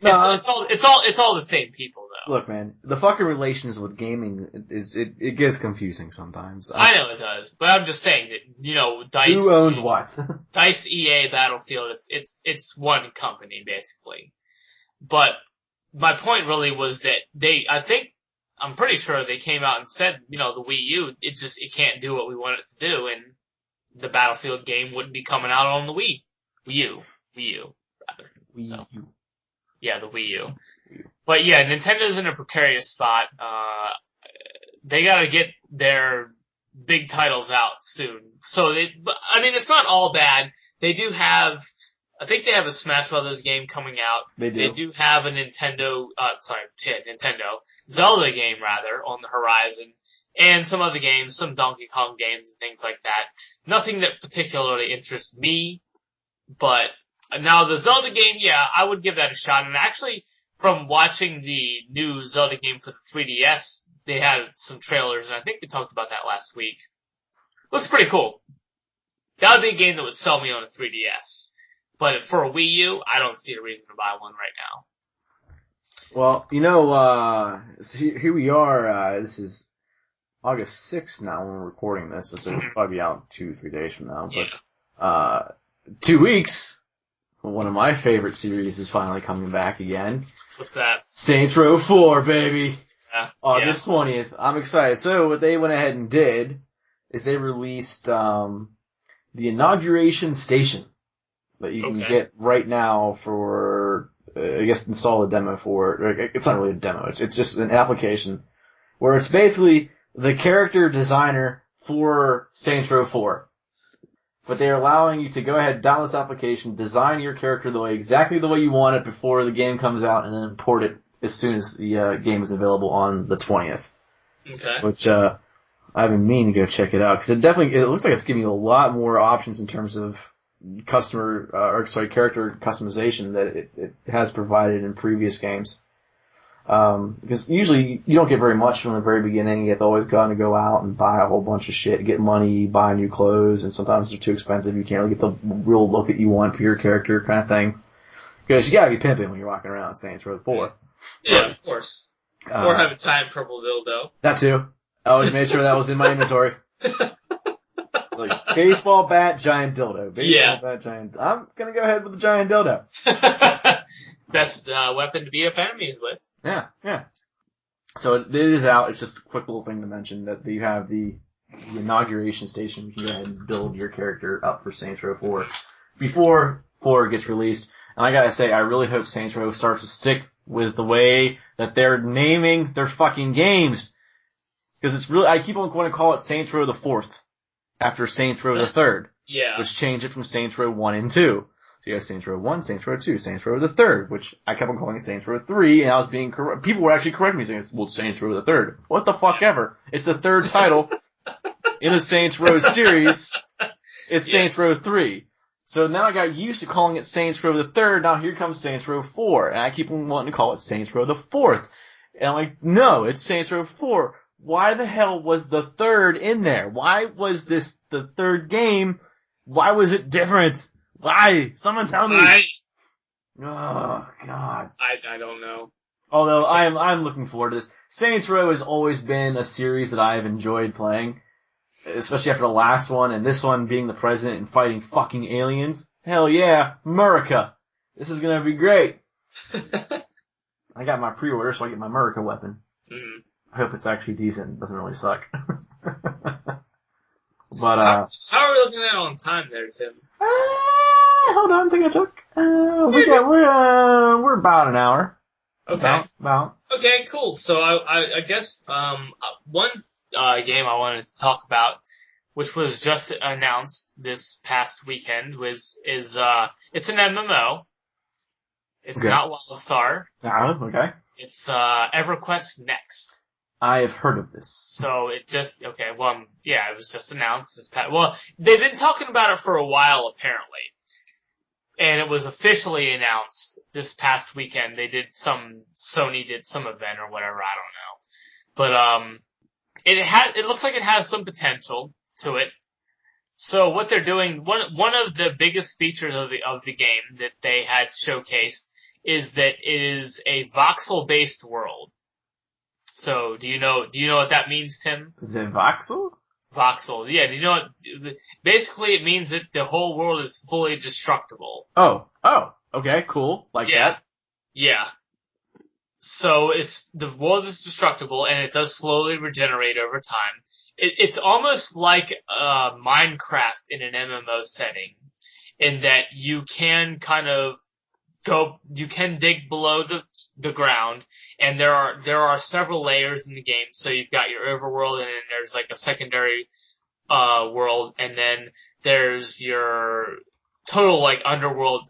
[SPEAKER 1] It's all the same people though.
[SPEAKER 2] Look, man, the fucking relations with gaming it gets confusing sometimes.
[SPEAKER 1] I know it does, but I'm just saying that DICE.
[SPEAKER 2] Who owns what?
[SPEAKER 1] DICE, EA, Battlefield. It's one company basically, but. My point really was that I'm pretty sure they came out and said, the Wii U, it can't do what we want it to do, and the Battlefield game wouldn't be coming out on the Wii U, rather. So, yeah, the Wii U. But yeah, Nintendo's in a precarious spot. They gotta get their big titles out soon. So it's not all bad. They do have, I think they have a Smash Brothers game coming out.
[SPEAKER 2] They do.
[SPEAKER 1] They do have a Nintendo Zelda game rather, on the horizon. And some other games, some Donkey Kong games and things like that. Nothing that particularly interests me, but now the Zelda game, yeah, I would give that a shot. And actually, from watching the new Zelda game for the 3DS, they had some trailers, and I think we talked about that last week. Looks pretty cool. That would be a game that would sell me on a 3DS. But for a Wii U, I don't see a reason to buy one right now.
[SPEAKER 2] Well, so here we are, this is August 6th now when we're recording this, so it'll probably be out 2-3 days from now. But, 2 weeks, one of my favorite series is finally coming back again.
[SPEAKER 1] What's that?
[SPEAKER 2] Saints Row 4, baby!
[SPEAKER 1] Yeah.
[SPEAKER 2] August 20th. I'm excited. So what they went ahead and did is they released, the inauguration station that you can get right now for, I guess install a demo for it. It's not really a demo, it's just an application where it's basically the character designer for Saints Row 4. But they're allowing you to go ahead, download this application, design your character exactly the way you want it before the game comes out, and then import it as soon as the game is available on the 20th.
[SPEAKER 1] Okay.
[SPEAKER 2] Which, I've been meaning to go check it out, because it looks like it's giving you a lot more options in terms of character customization that it has provided in previous games. Because usually you don't get very much from the very beginning. You have to always go out and buy a whole bunch of shit, get money, buy new clothes, and sometimes they're too expensive. You can't really get the real look that you want for your character kind of thing. Because you gotta be pimping when you're walking around Saints Row 4.
[SPEAKER 1] Yeah, of course. Or have a giant purple dildo.
[SPEAKER 2] That too. I always made sure that was in my inventory. Like, baseball bat, giant dildo. Baseball bat, giant... I'm gonna go ahead with the giant dildo.
[SPEAKER 1] Best weapon to beat up enemies with.
[SPEAKER 2] Yeah. So it is out. It's just a quick little thing to mention that you have the inauguration station. You can go ahead and build your character up for Saints Row 4 before 4 gets released. And I gotta say, I really hope Saints Row starts to stick with the way that they're naming their fucking games. Because it's really, I keep on going to call it Saints Row the 4th after Saints Row the 3rd.
[SPEAKER 1] Yeah.
[SPEAKER 2] Which changed it from Saints Row 1 and 2. So you have Saints Row 1, Saints Row 2, Saints Row the 3rd, which I kept on calling it Saints Row 3, and I was being correct. People were actually correcting me saying, well, it's Saints Row the 3rd. What the fuck ever. It's the 3rd title in the Saints Row series. It's Saints Row 3. So now I got used to calling it Saints Row the 3rd, now here comes Saints Row 4, and I keep on wanting to call it Saints Row the 4th. And I'm like, no, it's Saints Row 4. Why the hell was the 3rd in there? Why was this the 3rd game? Why was it different? Why? Someone tell me. Oh, God.
[SPEAKER 1] I don't know.
[SPEAKER 2] Although I'm looking forward to this. Saints Row has always been a series that I have enjoyed playing. Especially after the last one, and this one being the president and fighting fucking aliens. Hell yeah, America. This is gonna be great. I got my pre-order, so I get my America weapon.
[SPEAKER 1] Mm.
[SPEAKER 2] I hope it's actually decent. It doesn't really suck. But,
[SPEAKER 1] How are we looking at it on time there, Tim?
[SPEAKER 2] Hold on, take a look. We're about an hour.
[SPEAKER 1] Okay.
[SPEAKER 2] About.
[SPEAKER 1] Okay, cool. So I guess, one game I wanted to talk about, which was just announced this past weekend, it's an MMO. It's not WildStar.
[SPEAKER 2] Okay.
[SPEAKER 1] It's EverQuest Next.
[SPEAKER 2] I have heard of this.
[SPEAKER 1] So it just it was just announced this past. Well, they've been talking about it for a while apparently, and it was officially announced this past weekend. Sony did some event or whatever, I don't know, but it looks like it has some potential to it. So what they're doing, one of the biggest features of the game that they had showcased is that it is a voxel-based world. So do you know what that means, Tim?
[SPEAKER 2] Is it voxel?
[SPEAKER 1] Voxel, yeah. Do you know what? Basically, it means that the whole world is fully destructible.
[SPEAKER 2] Oh, okay, cool. Like that?
[SPEAKER 1] Yeah. So the world is destructible and it does slowly regenerate over time. It's almost like Minecraft in an MMO setting, in that you can you can dig below the ground, and there are several layers in the game. So you've got your overworld, and then there's like a secondary world, and then there's your total like underworld.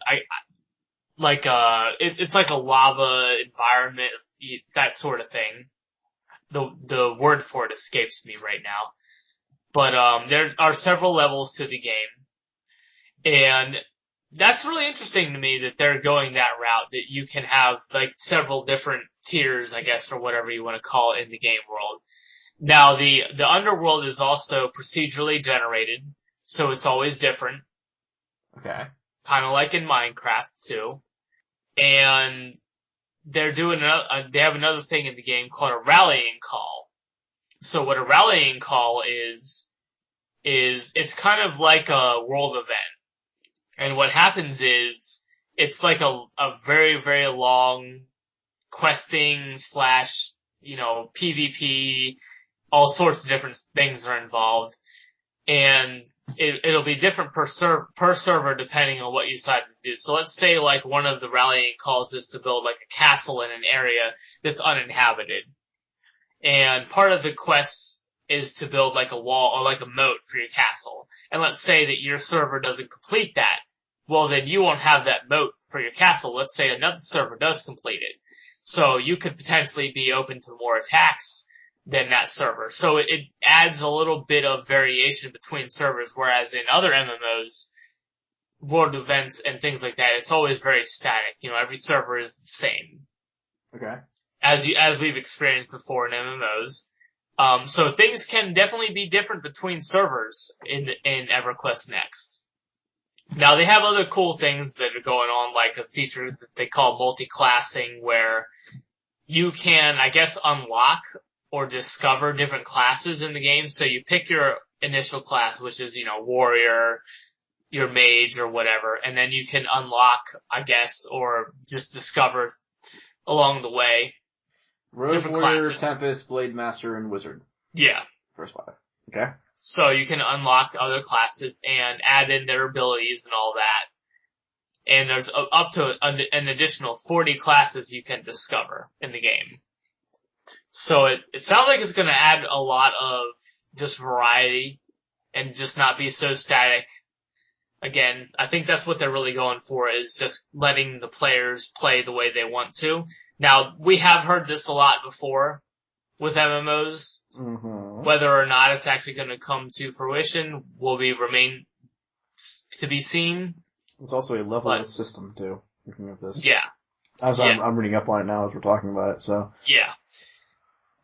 [SPEAKER 1] It's like a lava environment, that sort of thing. The word for it escapes me right now. But, there are several levels to the game. And that's really interesting to me that they're going that route, that you can have like several different tiers, I guess, or whatever you want to call it in the game world. Now, the underworld is also procedurally generated, so it's always different.
[SPEAKER 2] Okay.
[SPEAKER 1] Kind of like in Minecraft, too. And they're doing they have another thing in the game called a rallying call. So what a rallying call is it's kind of like a world event. And what happens is it's like a very, very long questing / PvP, all sorts of different things are involved. And it'll be different per server depending on what you decide to do. So let's say like one of the rallying calls is to build like a castle in an area that's uninhabited. And part of the quest is to build like a wall or like a moat for your castle. And let's say that your server doesn't complete that. Well, then you won't have that moat for your castle. Let's say another server does complete it. So you could potentially be open to more attacks than that server. So it adds a little bit of variation between servers, whereas in other MMOs, world events and things like that, it's always very static. Every server is the same.
[SPEAKER 2] Okay.
[SPEAKER 1] As we've experienced before in MMOs. So things can definitely be different between servers in EverQuest Next. Now they have other cool things that are going on, like a feature that they call multi-classing, where you can, I guess, unlock or discover different classes in the game. So you pick your initial class, which is, warrior, your mage or whatever, and then you can unlock, I guess, or just discover along the way
[SPEAKER 2] Rogue
[SPEAKER 1] different
[SPEAKER 2] Warrior,
[SPEAKER 1] classes.
[SPEAKER 2] Tempest, Blade Master, and Wizard.
[SPEAKER 1] Yeah.
[SPEAKER 2] First 5. Okay.
[SPEAKER 1] So you can unlock other classes and add in their abilities and all that. And there's up to an additional 40 classes you can discover in the game. So it sounds like it's going to add a lot of just variety and just not be so static. Again, I think that's what they're really going for, is just letting the players play the way they want to. Now, we have heard this a lot before with MMOs.
[SPEAKER 2] Mm-hmm.
[SPEAKER 1] Whether or not it's actually going to come to fruition will remain to be seen.
[SPEAKER 2] It's also a level-less system, too, looking at this.
[SPEAKER 1] Yeah.
[SPEAKER 2] I'm reading up on it now as we're talking about it, so.
[SPEAKER 1] Yeah.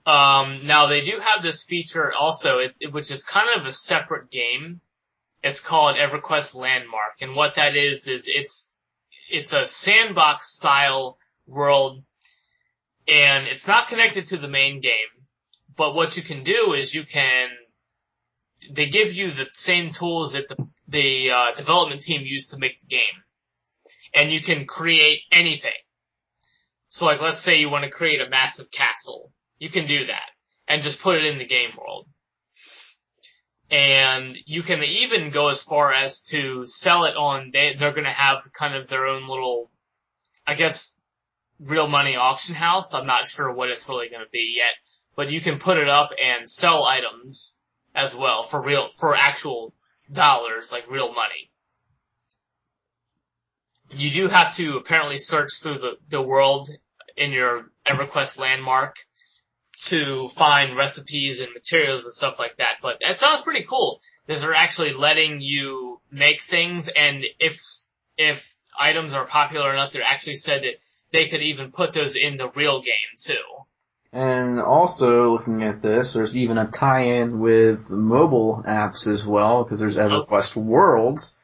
[SPEAKER 1] Now they do have this feature also, which is kind of a separate game. It's called EverQuest Landmark, and what that is it's a sandbox style world, and it's not connected to the main game. But what you can do is they give you the same tools that the development team used to make the game, and you can create anything. So, like, let's say you want to create a massive castle, you can do that and just put it in the game world. And you can even go as far as to sell it on, they're gonna have kind of their own little, I guess, real money auction house. I'm not sure what it's really gonna be yet, but you can put it up and sell items as well for actual dollars, like real money. You do have to apparently search through the world in your EverQuest Landmark to find recipes and materials and stuff like that. But that sounds pretty cool, that they're actually letting you make things, and if items are popular enough, they actually said that they could even put those in the real game too.
[SPEAKER 2] And also, looking at this, there's even a tie-in with mobile apps as well, because there's EverQuest Worlds,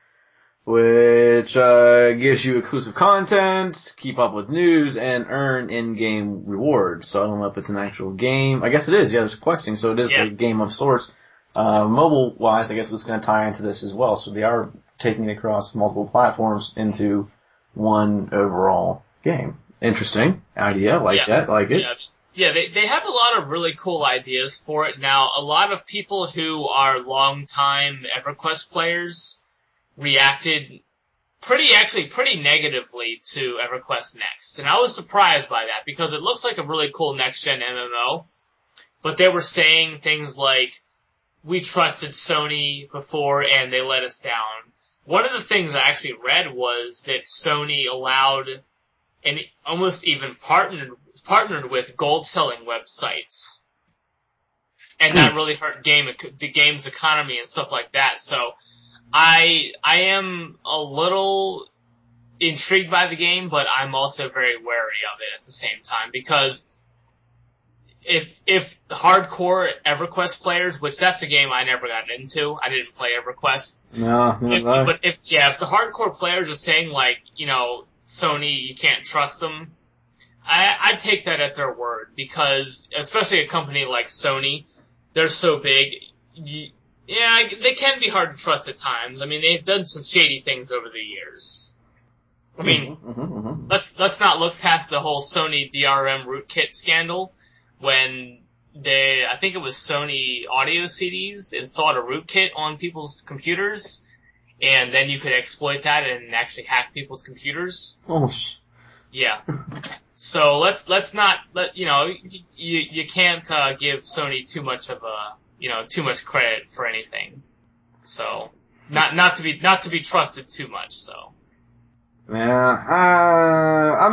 [SPEAKER 2] which gives you exclusive content, keep up with news, and earn in-game rewards. So I don't know if it's an actual game. I guess it is. Yeah, there's questing, so it is a game of sorts. Mobile-wise, I guess it's going to tie into this as well. So they are taking it across multiple platforms into one overall game. Interesting idea. Like that. Like it.
[SPEAKER 1] Yeah, they have a lot of really cool ideas for it. Now, a lot of people who are long-time EverQuest players reacted pretty negatively to EverQuest Next. And I was surprised by that, because it looks like a really cool next-gen MMO. But they were saying things like, we trusted Sony before and they let us down. One of the things I actually read was that Sony allowed and almost even partnered with gold-selling websites. And that really hurt the game's economy and stuff like that. So I am a little intrigued by the game, but I'm also very wary of it at the same time, because if the hardcore EverQuest players, which that's a game I never got into, I didn't play EverQuest.
[SPEAKER 2] No.
[SPEAKER 1] But if the hardcore players are saying, like, Sony, you can't trust them, I'd take that at their word, because especially a company like Sony, they're so big. They can be hard to trust at times. I mean, they've done some shady things over the years. I mean, let's not look past the whole Sony DRM rootkit scandal, when I think it was Sony audio CDs installed a rootkit on people's computers, and then you could exploit that and actually hack people's computers.
[SPEAKER 2] Oh,
[SPEAKER 1] yeah. So let's not you can't give Sony too much credit for anything. So not to be trusted too much. So.
[SPEAKER 2] Yeah.
[SPEAKER 1] I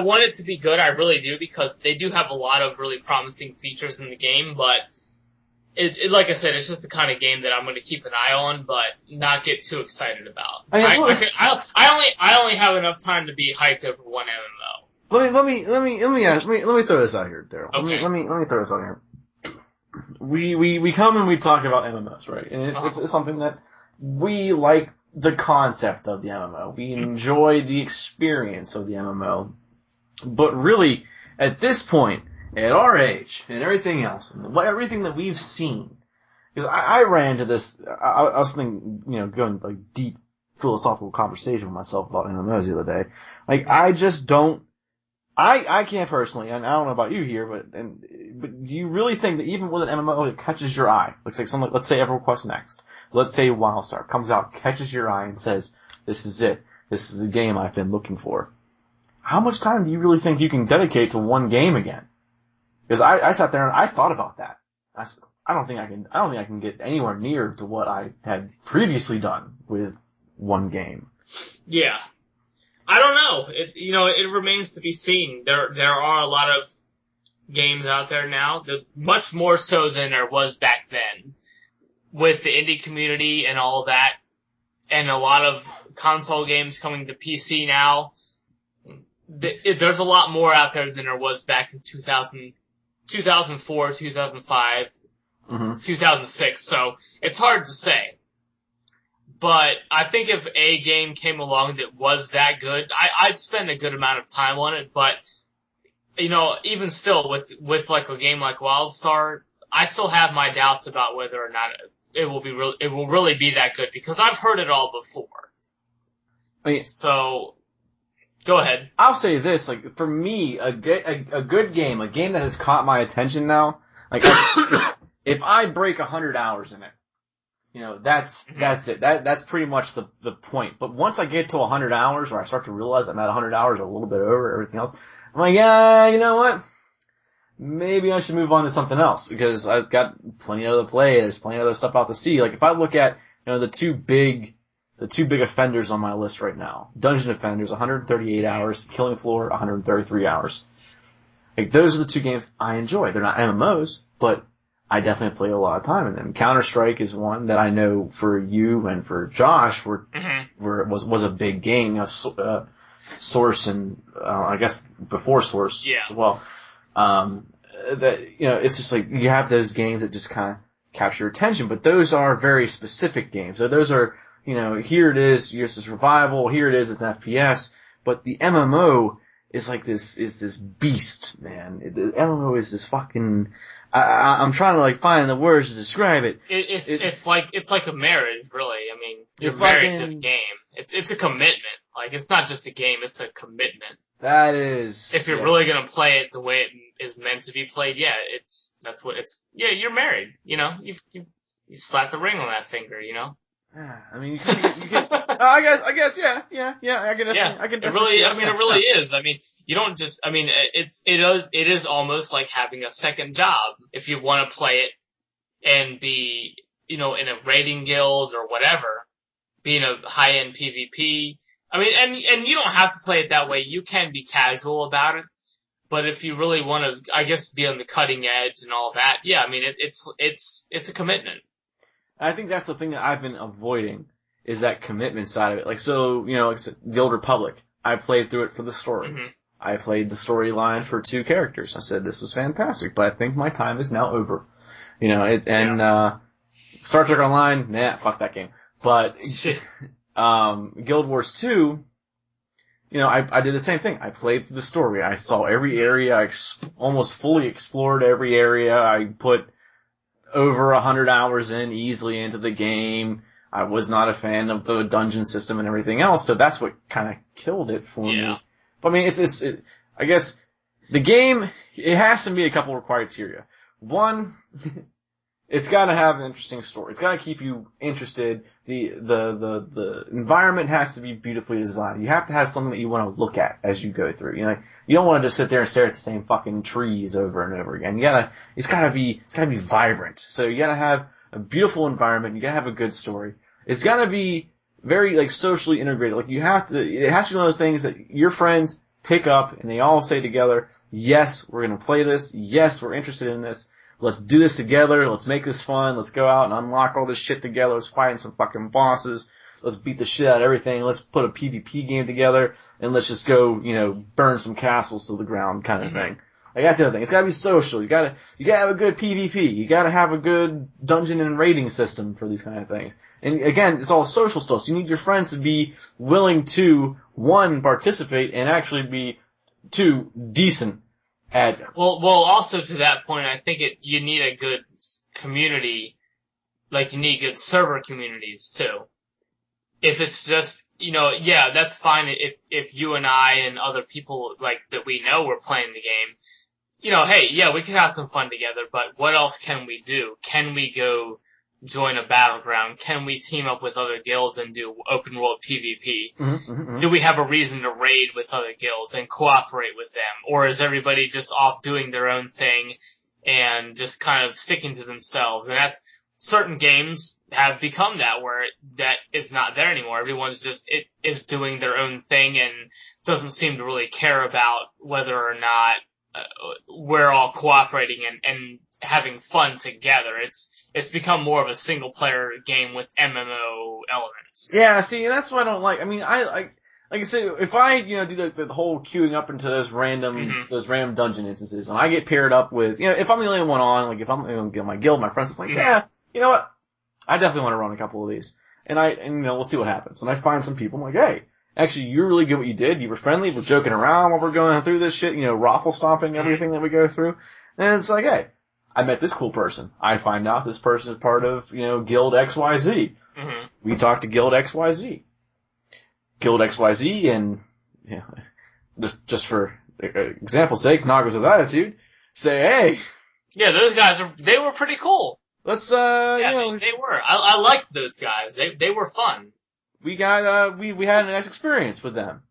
[SPEAKER 1] want it to be good. I really do, because they do have a lot of really promising features in the game, but like I said, it's just the kind of game that I'm going to keep an eye on, but not get too excited about. I only have enough time to be hyped over one MMO.
[SPEAKER 2] Let me throw this out here, Daryl.
[SPEAKER 1] Okay.
[SPEAKER 2] Let me throw this out here. We come and we talk about MMOs, right? And it's something that we like the concept of the MMO. We enjoy the experience of the MMO. But really, at this point, at our age, and everything else, and everything that we've seen, because I ran into this, I was thinking, going like deep philosophical conversation with myself about MMOs the other day. Like, I just don't, I can't personally, and I don't know about you here, but do you really think that even with an MMO that catches your eye, looks like something, let's say EverQuest Next, let's say WildStar comes out, catches your eye and says, this is it, this is the game I've been looking for. How much time do you really think you can dedicate to one game again? Because I sat there and I thought about that. I don't think I can get anywhere near to what I had previously done with one game.
[SPEAKER 1] Yeah. I don't know. It remains to be seen. There are a lot of games out there now, much more so than there was back then, with the indie community and all that, and a lot of console games coming to PC now. There's a lot more out there than there was back in 2004, 2005, 2006, so it's hard to say. But I think if a game came along that was that good, I'd spend a good amount of time on it. But, even still, with like a game like WildStar, I still have my doubts about whether or not it will really be that good, because I've heard it all before. So, go ahead.
[SPEAKER 2] I'll say this, like, for me, a good game, a game that has caught my attention now, like, if I break 100 hours in it, that's it. That's pretty much the point. But once I get to 100 hours, or I start to realize I'm at 100 hours, a little bit over everything else, I'm like, yeah, you know what? Maybe I should move on to something else, because I've got plenty of other play. There's plenty of other stuff out to see. Like, if I look at, the two big offenders on my list right now, Dungeon Defenders, 138 hours, Killing Floor, 133 hours. Like, those are the two games I enjoy. They're not MMOs, but I definitely play a lot of time in them. Counter-Strike is one that I know for you and for Josh where it was a big game, Source and, I guess before Source as well. It's just like, you have those games that just kind of capture your attention, but those are very specific games. So those are, here it is, it's a survival, here it is, it's an FPS, but the MMO is like this beast, man. The MMO is this fucking, I'm trying to like find the words to describe it.
[SPEAKER 1] It's like a marriage, really. I mean, you're married to the game. It's a commitment. Like, it's not just a game, it's a commitment.
[SPEAKER 2] That is.
[SPEAKER 1] If you're really gonna play it the way it is meant to be played, you're married. You slap the ring on that finger,
[SPEAKER 2] I mean, you can I guess, yeah, I can definitely.
[SPEAKER 1] It really is. I mean, you don't just, it is almost like having a second job if you want to play it and be, in a raiding guild or whatever, be in a high-end PvP. I mean, and you don't have to play it that way. You can be casual about it. But if you really want to, I guess, be on the cutting edge and all that, it's a commitment.
[SPEAKER 2] I think that's the thing that I've been avoiding, is that commitment side of it. Like, so, like the Old Republic, I played through it for the story. Mm-hmm. I played the storyline for 2 characters. I said, this was fantastic, but I think my time is now over. Star Trek Online, fuck that game. But, Guild Wars 2, I did the same thing. I played through the story. I saw every area. I almost fully explored every area. I put over 100 hours easily into the game. I was not a fan of the dungeon system and everything else, so that's what kind of killed it for me. But I mean, I guess the game, it has to meet a couple of criteria. One, it's gotta have an interesting story. It's gotta keep you interested. The environment has to be beautifully designed. You have to have something that you want to look at as you go through. You don't want to just sit there and stare at the same fucking trees over and over again. It's gotta be vibrant. So you gotta have a beautiful environment. You gotta have a good story. It's gotta be very, like, socially integrated. Like, it has to be one of those things that your friends pick up and they all say together, yes, we're gonna play this. Yes, we're interested in this. Let's do this together. Let's make this fun. Let's go out and unlock all this shit together. Let's fight some fucking bosses. Let's beat the shit out of everything. Let's put a PvP game together and let's just go, burn some castles to the ground kind of thing. Like, that's the other thing. It's gotta be social. You gotta have a good PvP. You gotta have a good dungeon and raiding system for these kind of things. And again, it's all social stuff. So you need your friends to be willing to, one, participate and actually be, two, decent at.
[SPEAKER 1] Well, also to that point, I think you need a good community, like you need good server communities too. If it's just, yeah, that's fine if you and I and other people like that we know were playing the game. Hey, yeah, we can have some fun together, but what else can we do? Can we go join a battleground? Can we team up with other guilds and do open world PvP? Do we have a reason to raid with other guilds and cooperate with them? Or is everybody just off doing their own thing and just kind of sticking to themselves? And that's, certain games have become that, where that is not there anymore. Everyone's just, is doing their own thing and doesn't seem to really care about whether or not we're all cooperating and having fun together. It's become more of a single player game with MMO elements.
[SPEAKER 2] Yeah, see, that's what I don't like. I mean, like I said, if I, do the whole queuing up into those random dungeon instances, and I get paired up with, if I'm the only one on, like if I'm going to get my guild, my friends, I'm like, yeah, you know what? I definitely want to run a couple of these. And we'll see what happens. And I find some people, I'm like, hey, actually, you're really good at what you did. You were friendly. We're joking around while we're going through this shit, raffle stomping everything that we go through. And it's like, hey, I met this cool person. I find out this person is part of, Guild XYZ. We talk to Guild XYZ. Guild XYZ and, just for example's sake, Noggers with Attitude, say, hey.
[SPEAKER 1] Yeah, those guys they were pretty cool.
[SPEAKER 2] Let's,
[SPEAKER 1] they were. I liked those guys. They were fun.
[SPEAKER 2] We got, we had a nice experience with them.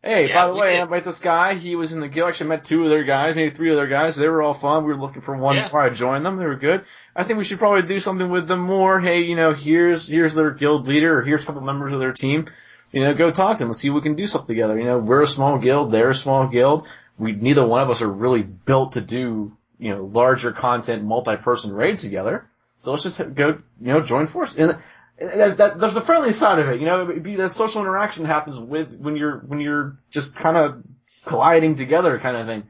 [SPEAKER 2] Hey, by the way, I met this guy. He was in the guild. Actually, I met two other guys, maybe three other guys. They were all fun. We were looking for one before I joined them. They were good. I think we should probably do something with them more. Hey, here's their guild leader, or here's a couple members of their team. Go talk to them and see if we can do something together. We're a small guild. They're a small guild. Neither one of us are really built to do, larger content, multi-person raids together. So let's just go, join forces. And there's the friendly side of it, it'd be that social interaction happens when you're just kind of colliding together kind of thing.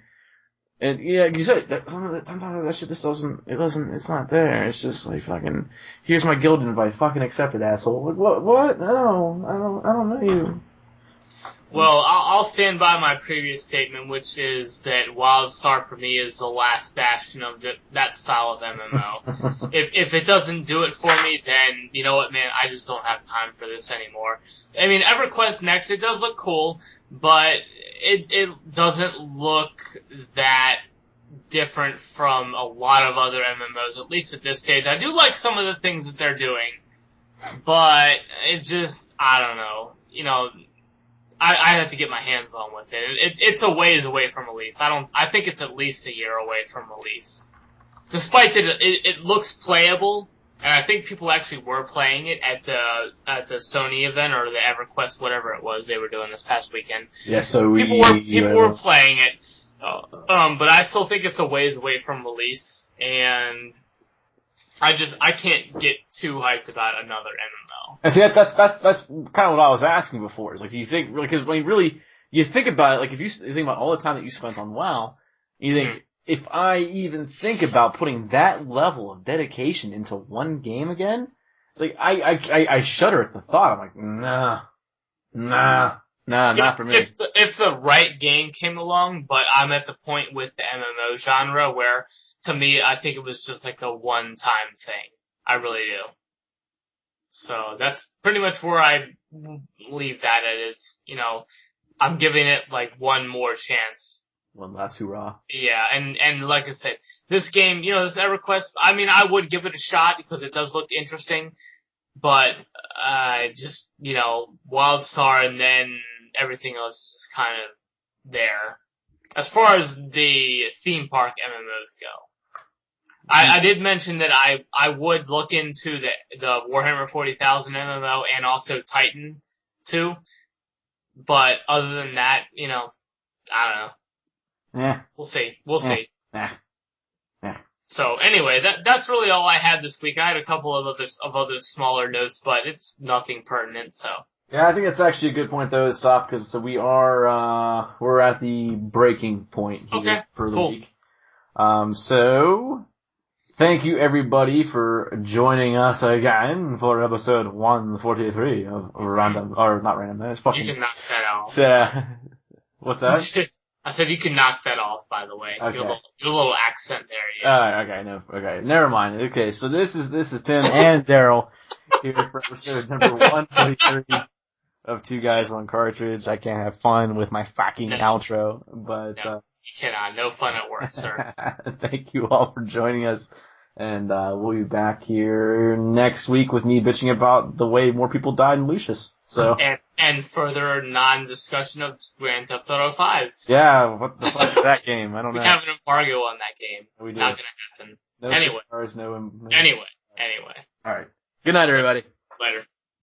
[SPEAKER 2] And yeah, you said sometimes that shit just it's not there. It's just like fucking, here's my guild invite, fucking accept it, asshole. Like, what? No, I don't know you.
[SPEAKER 1] Well, I'll stand by my previous statement, which is that WildStar for me is the last bastion of that style of MMO. If it doesn't do it for me, then you know what, man, I just don't have time for this anymore. I mean, EverQuest Next, it does look cool, but it doesn't look that different from a lot of other MMOs, at least at this stage. I do like some of the things that they're doing, but it just, I don't know, I have to get my hands on with it. It's a ways away from release. I think it's at least a year away from release. Despite that it looks playable, and I think people actually were playing it at the Sony event or the EverQuest, whatever it was they were doing this past weekend.
[SPEAKER 2] Yeah, so
[SPEAKER 1] people were playing it. But I still think it's a ways away from release, and I can't get too hyped about another MMO.
[SPEAKER 2] And see, that's kind of what I was asking before. Is like, do you think, because when you think about it, like if you think about all the time that you spent on WoW, you think, if I even think about putting that level of dedication into one game again, it's like, I shudder at the thought. I'm like, nah, not for me.
[SPEAKER 1] If the right game came along, but I'm at the point with the MMO genre where, to me, I think it was just like a one-time thing. I really do. So that's pretty much where I leave that at is, I'm giving it like one more chance.
[SPEAKER 2] One last hurrah.
[SPEAKER 1] Yeah, and like I said, this game, this EverQuest, I mean, I would give it a shot because it does look interesting, but, just, WildStar and then everything else is just kind of there. As far as the theme park MMOs go. I did mention that I would look into the Warhammer 40,000 MMO and also Titan too. But other than that, I don't know.
[SPEAKER 2] Yeah.
[SPEAKER 1] We'll see.
[SPEAKER 2] Yeah.
[SPEAKER 1] So anyway, that's really all I had this week. I had a couple of other smaller notes, but it's nothing pertinent, so.
[SPEAKER 2] Yeah, I think it's actually a good point though to stop because we're at the breaking point here for the week. So thank you everybody for joining us again for episode 143 of Random, or not Random, it's fucking...
[SPEAKER 1] You can knock that off.
[SPEAKER 2] What's that?
[SPEAKER 1] I said you can knock that off, by the way.
[SPEAKER 2] Okay.
[SPEAKER 1] Your little accent there, yeah.
[SPEAKER 2] Okay, never mind. Okay, so this is Tim and Daryl here for episode number 143 of Two Guys, One Cartridge. I can't have fun with my fucking outro, but...
[SPEAKER 1] No. You cannot. No fun at work, sir.
[SPEAKER 2] Thank you all for joining us, and we'll be back here next week with me bitching about the way more people died in Lucius. So
[SPEAKER 1] and further non-discussion of Grand Theft Auto 5.
[SPEAKER 2] Yeah, what the fuck is that game? I don't know.
[SPEAKER 1] We have an embargo on that game.
[SPEAKER 2] We do.
[SPEAKER 1] Not gonna happen.
[SPEAKER 2] No
[SPEAKER 1] Anyway.
[SPEAKER 2] cigars,
[SPEAKER 1] Anyway.
[SPEAKER 2] All right. Good night, everybody.